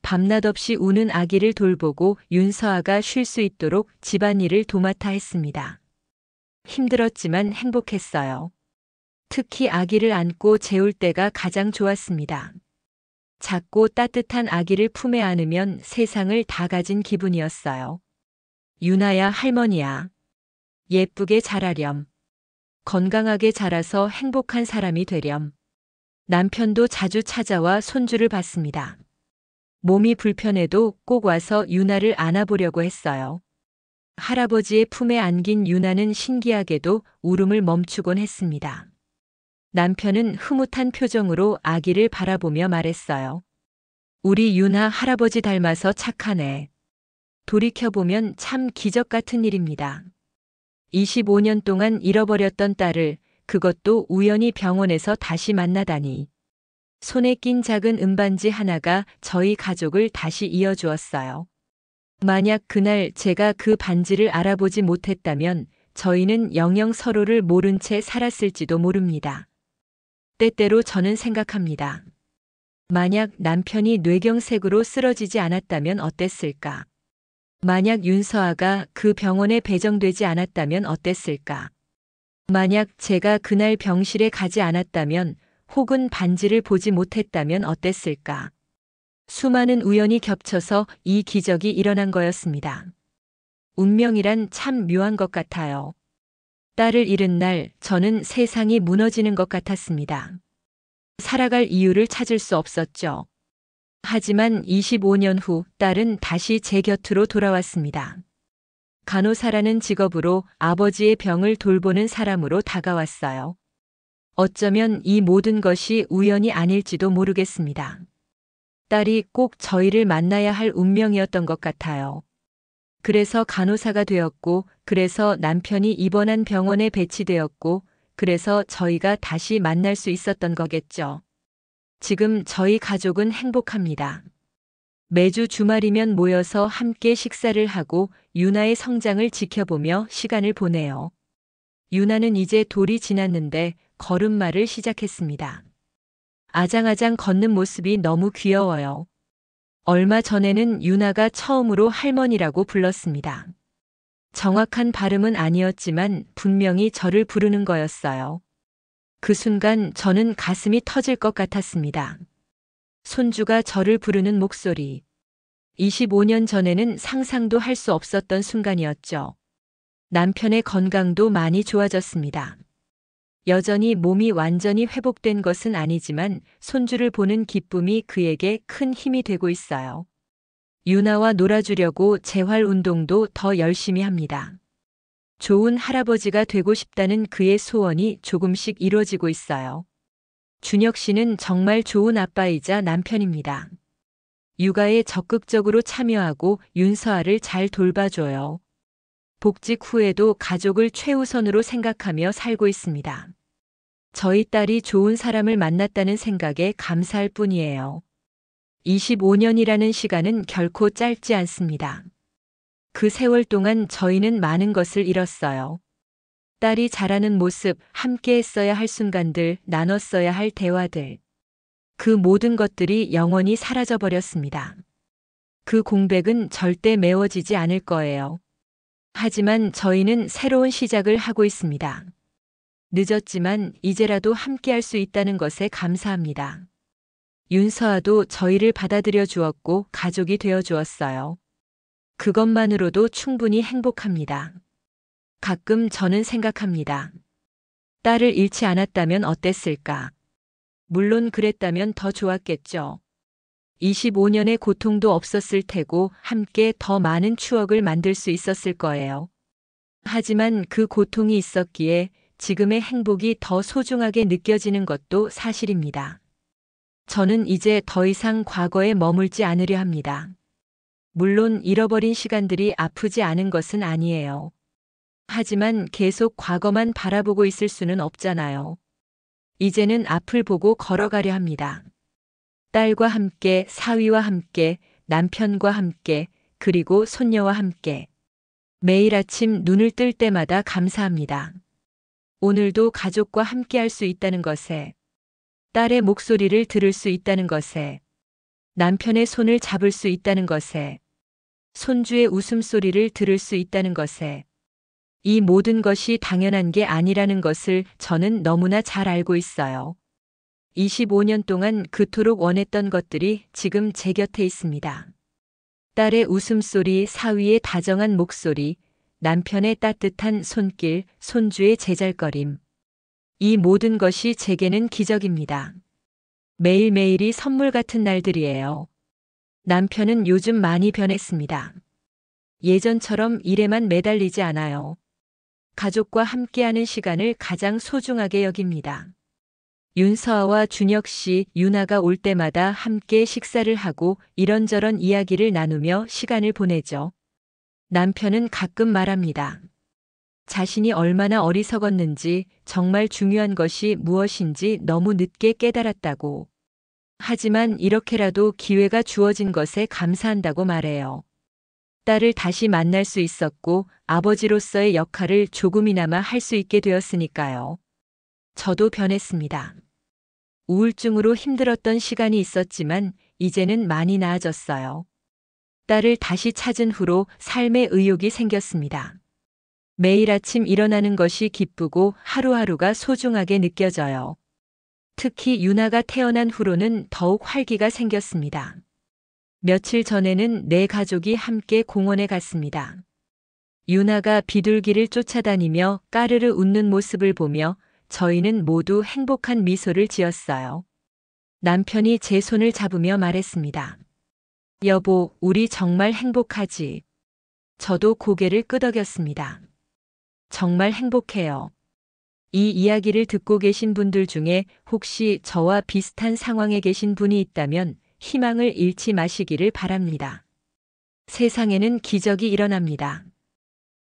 밤낮 없이 우는 아기를 돌보고 윤서아가 쉴 수 있도록 집안일을 도맡아 했습니다. 힘들었지만 행복했어요. 특히 아기를 안고 재울 때가 가장 좋았습니다. 작고 따뜻한 아기를 품에 안으면 세상을 다 가진 기분이었어요. 유나야, 할머니야. 예쁘게 자라렴. 건강하게 자라서 행복한 사람이 되렴. 남편도 자주 찾아와 손주를 봤습니다. 몸이 불편해도 꼭 와서 유나를 안아보려고 했어요. 할아버지의 품에 안긴 유나는 신기하게도 울음을 멈추곤 했습니다. 남편은 흐뭇한 표정으로 아기를 바라보며 말했어요. 우리 유나 할아버지 닮아서 착하네. 돌이켜보면 참 기적 같은 일입니다. 25년 동안 잃어버렸던 딸을 그것도 우연히 병원에서 다시 만나다니. 손에 낀 작은 은반지 하나가 저희 가족을 다시 이어주었어요. 만약 그날 제가 그 반지를 알아보지 못했다면 저희는 영영 서로를 모른 채 살았을지도 모릅니다. 때때로 저는 생각합니다. 만약 남편이 뇌경색으로 쓰러지지 않았다면 어땠을까? 만약 윤서아가 그 병원에 배정되지 않았다면 어땠을까? 만약 제가 그날 병실에 가지 않았다면 혹은 반지를 보지 못했다면 어땠을까? 수많은 우연이 겹쳐서 이 기적이 일어난 거였습니다. 운명이란 참 묘한 것 같아요. 딸을 잃은 날 저는 세상이 무너지는 것 같았습니다. 살아갈 이유를 찾을 수 없었죠. 하지만 25년 후 딸은 다시 제 곁으로 돌아왔습니다. 간호사라는 직업으로 아버지의 병을 돌보는 사람으로 다가왔어요. 어쩌면 이 모든 것이 우연이 아닐지도 모르겠습니다. 딸이 꼭 저희를 만나야 할 운명이었던 것 같아요. 그래서 간호사가 되었고, 그래서 남편이 입원한 병원에 배치되었고, 그래서 저희가 다시 만날 수 있었던 거겠죠. 지금 저희 가족은 행복합니다. 매주 주말이면 모여서 함께 식사를 하고 유나의 성장을 지켜보며 시간을 보내요. 유나는 이제 돌이 지났는데 걸음마를 시작했습니다. 아장아장 걷는 모습이 너무 귀여워요. 얼마 전에는 유나가 처음으로 할머니라고 불렀습니다. 정확한 발음은 아니었지만 분명히 저를 부르는 거였어요. 그 순간 저는 가슴이 터질 것 같았습니다. 손주가 저를 부르는 목소리. 25년 전에는 상상도 할 수 없었던 순간이었죠. 남편의 건강도 많이 좋아졌습니다. 여전히 몸이 완전히 회복된 것은 아니지만 손주를 보는 기쁨이 그에게 큰 힘이 되고 있어요. 유나와 놀아주려고 재활 운동도 더 열심히 합니다. 좋은 할아버지가 되고 싶다는 그의 소원이 조금씩 이루어지고 있어요. 준혁 씨는 정말 좋은 아빠이자 남편입니다. 육아에 적극적으로 참여하고 윤서아를 잘 돌봐줘요. 복직 후에도 가족을 최우선으로 생각하며 살고 있습니다. 저희 딸이 좋은 사람을 만났다는 생각에 감사할 뿐이에요. 25년이라는 시간은 결코 짧지 않습니다. 그 세월 동안 저희는 많은 것을 잃었어요. 딸이 자라는 모습, 함께 했어야 할 순간들, 나눴어야 할 대화들. 그 모든 것들이 영원히 사라져버렸습니다. 그 공백은 절대 메워지지 않을 거예요. 하지만 저희는 새로운 시작을 하고 있습니다. 늦었지만 이제라도 함께 할 수 있다는 것에 감사합니다. 윤서아도 저희를 받아들여 주었고 가족이 되어 주었어요. 그것만으로도 충분히 행복합니다. 가끔 저는 생각합니다. 딸을 잃지 않았다면 어땠을까? 물론 그랬다면 더 좋았겠죠. 25년의 고통도 없었을 테고 함께 더 많은 추억을 만들 수 있었을 거예요. 하지만 그 고통이 있었기에 지금의 행복이 더 소중하게 느껴지는 것도 사실입니다. 저는 이제 더 이상 과거에 머물지 않으려 합니다. 물론 잃어버린 시간들이 아프지 않은 것은 아니에요. 하지만 계속 과거만 바라보고 있을 수는 없잖아요. 이제는 앞을 보고 걸어가려 합니다. 딸과 함께, 사위와 함께, 남편과 함께, 그리고 손녀와 함께. 매일 아침 눈을 뜰 때마다 감사합니다. 오늘도 가족과 함께 할 수 있다는 것에, 딸의 목소리를 들을 수 있다는 것에, 남편의 손을 잡을 수 있다는 것에, 손주의 웃음소리를 들을 수 있다는 것에, 이 모든 것이 당연한 게 아니라는 것을 저는 너무나 잘 알고 있어요. 25년 동안 그토록 원했던 것들이 지금 제 곁에 있습니다. 딸의 웃음소리, 사위의 다정한 목소리, 남편의 따뜻한 손길, 손주의 제잘거림. 이 모든 것이 제게는 기적입니다. 매일매일이 선물 같은 날들이에요. 남편은 요즘 많이 변했습니다. 예전처럼 일에만 매달리지 않아요. 가족과 함께하는 시간을 가장 소중하게 여깁니다. 윤서아와 준혁 씨, 유나가 올 때마다 함께 식사를 하고 이런저런 이야기를 나누며 시간을 보내죠. 남편은 가끔 말합니다. 자신이 얼마나 어리석었는지, 정말 중요한 것이 무엇인지 너무 늦게 깨달았다고. 하지만 이렇게라도 기회가 주어진 것에 감사한다고 말해요. 딸을 다시 만날 수 있었고 아버지로서의 역할을 조금이나마 할 수 있게 되었으니까요. 저도 변했습니다. 우울증으로 힘들었던 시간이 있었지만 이제는 많이 나아졌어요. 딸을 다시 찾은 후로 삶의 의욕이 생겼습니다. 매일 아침 일어나는 것이 기쁘고 하루하루가 소중하게 느껴져요. 특히 유나가 태어난 후로는 더욱 활기가 생겼습니다. 며칠 전에는 내 가족이 함께 공원에 갔습니다. 유나가 비둘기를 쫓아다니며 까르르 웃는 모습을 보며 저희는 모두 행복한 미소를 지었어요. 남편이 제 손을 잡으며 말했습니다. 여보, 우리 정말 행복하지? 저도 고개를 끄덕였습니다. 정말 행복해요. 이 이야기를 듣고 계신 분들 중에 혹시 저와 비슷한 상황에 계신 분이 있다면 희망을 잃지 마시기를 바랍니다. 세상에는 기적이 일어납니다.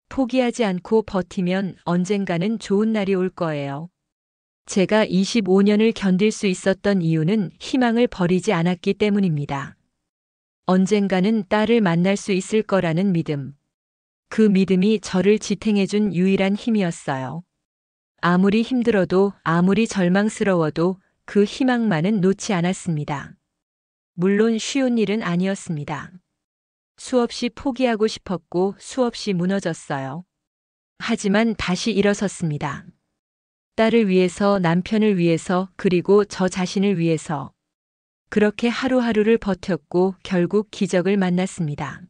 포기하지 않고 버티면 언젠가는 좋은 날이 올 거예요. 제가 25년을 견딜 수 있었던 이유는 희망을 버리지 않았기 때문입니다. 언젠가는 딸을 만날 수 있을 거라는 믿음. 그 믿음이 저를 지탱해준 유일한 힘이었어요. 아무리 힘들어도 아무리 절망스러워도 그 희망만은 놓지 않았습니다. 물론 쉬운 일은 아니었습니다. 수없이 포기하고 싶었고 수없이 무너졌어요. 하지만 다시 일어섰습니다. 딸을 위해서, 남편을 위해서, 그리고 저 자신을 위해서. 그렇게 하루하루를 버텼고 결국 기적을 만났습니다.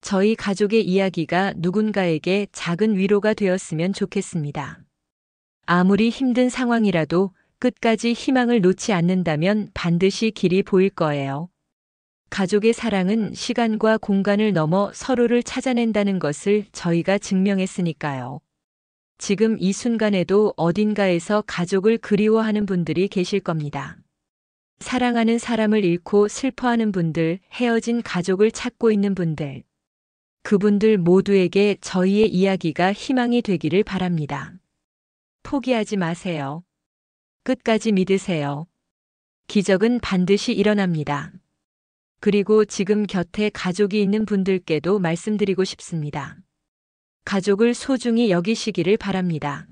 저희 가족의 이야기가 누군가에게 작은 위로가 되었으면 좋겠습니다. 아무리 힘든 상황이라도 끝까지 희망을 놓지 않는다면 반드시 길이 보일 거예요. 가족의 사랑은 시간과 공간을 넘어 서로를 찾아낸다는 것을 저희가 증명했으니까요. 지금 이 순간에도 어딘가에서 가족을 그리워하는 분들이 계실 겁니다. 사랑하는 사람을 잃고 슬퍼하는 분들, 헤어진 가족을 찾고 있는 분들. 그분들 모두에게 저희의 이야기가 희망이 되기를 바랍니다. 포기하지 마세요. 끝까지 믿으세요. 기적은 반드시 일어납니다. 그리고 지금 곁에 가족이 있는 분들께도 말씀드리고 싶습니다. 가족을 소중히 여기시기를 바랍니다.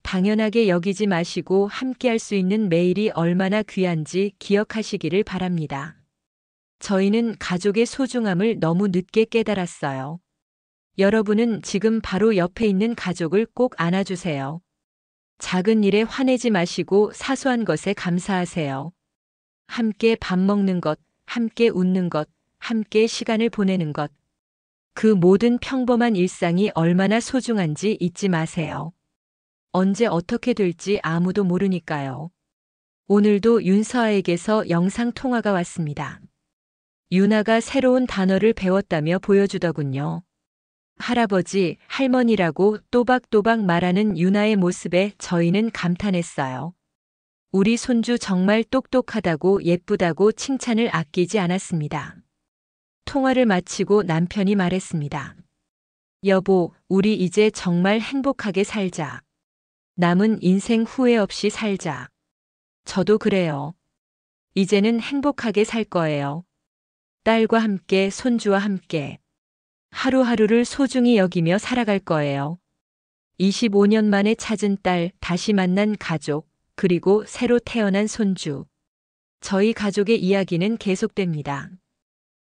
당연하게 여기지 마시고 함께할 수 있는 매일이 얼마나 귀한지 기억하시기를 바랍니다. 저희는 가족의 소중함을 너무 늦게 깨달았어요. 여러분은 지금 바로 옆에 있는 가족을 꼭 안아주세요. 작은 일에 화내지 마시고 사소한 것에 감사하세요. 함께 밥 먹는 것, 함께 웃는 것, 함께 시간을 보내는 것. 그 모든 평범한 일상이 얼마나 소중한지 잊지 마세요. 언제 어떻게 될지 아무도 모르니까요. 오늘도 윤서아에게서 영상 통화가 왔습니다. 유나가 새로운 단어를 배웠다며 보여주더군요. 할아버지, 할머니라고 또박또박 말하는 유나의 모습에 저희는 감탄했어요. 우리 손주 정말 똑똑하다고 예쁘다고 칭찬을 아끼지 않았습니다. 통화를 마치고 남편이 말했습니다. 여보, 우리 이제 정말 행복하게 살자. 남은 인생 후회 없이 살자. 저도 그래요. 이제는 행복하게 살 거예요. 딸과 함께, 손주와 함께. 하루하루를 소중히 여기며 살아갈 거예요. 25년 만에 찾은 딸, 다시 만난 가족, 그리고 새로 태어난 손주. 저희 가족의 이야기는 계속됩니다.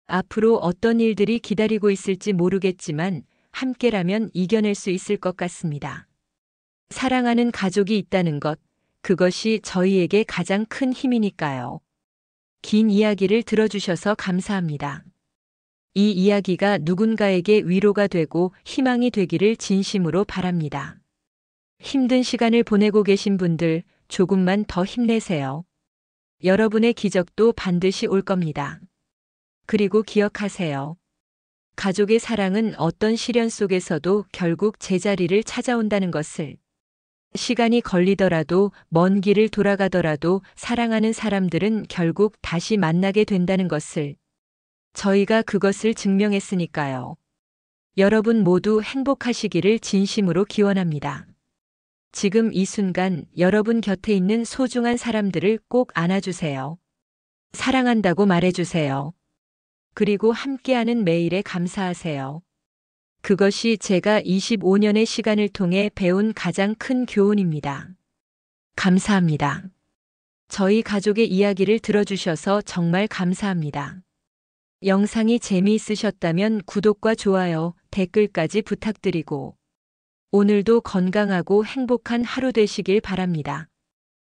앞으로 어떤 일들이 기다리고 있을지 모르겠지만 함께라면 이겨낼 수 있을 것 같습니다. 사랑하는 가족이 있다는 것, 그것이 저희에게 가장 큰 힘이니까요. 긴 이야기를 들어주셔서 감사합니다. 이 이야기가 누군가에게 위로가 되고 희망이 되기를 진심으로 바랍니다. 힘든 시간을 보내고 계신 분들, 조금만 더 힘내세요. 여러분의 기적도 반드시 올 겁니다. 그리고 기억하세요. 가족의 사랑은 어떤 시련 속에서도 결국 제자리를 찾아온다는 것을. 시간이 걸리더라도 먼 길을 돌아가더라도 사랑하는 사람들은 결국 다시 만나게 된다는 것을. 저희가 그것을 증명했으니까요. 여러분 모두 행복하시기를 진심으로 기원합니다. 지금 이 순간 여러분 곁에 있는 소중한 사람들을 꼭 안아주세요. 사랑한다고 말해주세요. 그리고 함께하는 매일에 감사하세요. 그것이 제가 25년의 시간을 통해 배운 가장 큰 교훈입니다. 감사합니다. 저희 가족의 이야기를 들어주셔서 정말 감사합니다. 영상이 재미있으셨다면 구독과 좋아요, 댓글까지 부탁드리고 오늘도 건강하고 행복한 하루 되시길 바랍니다.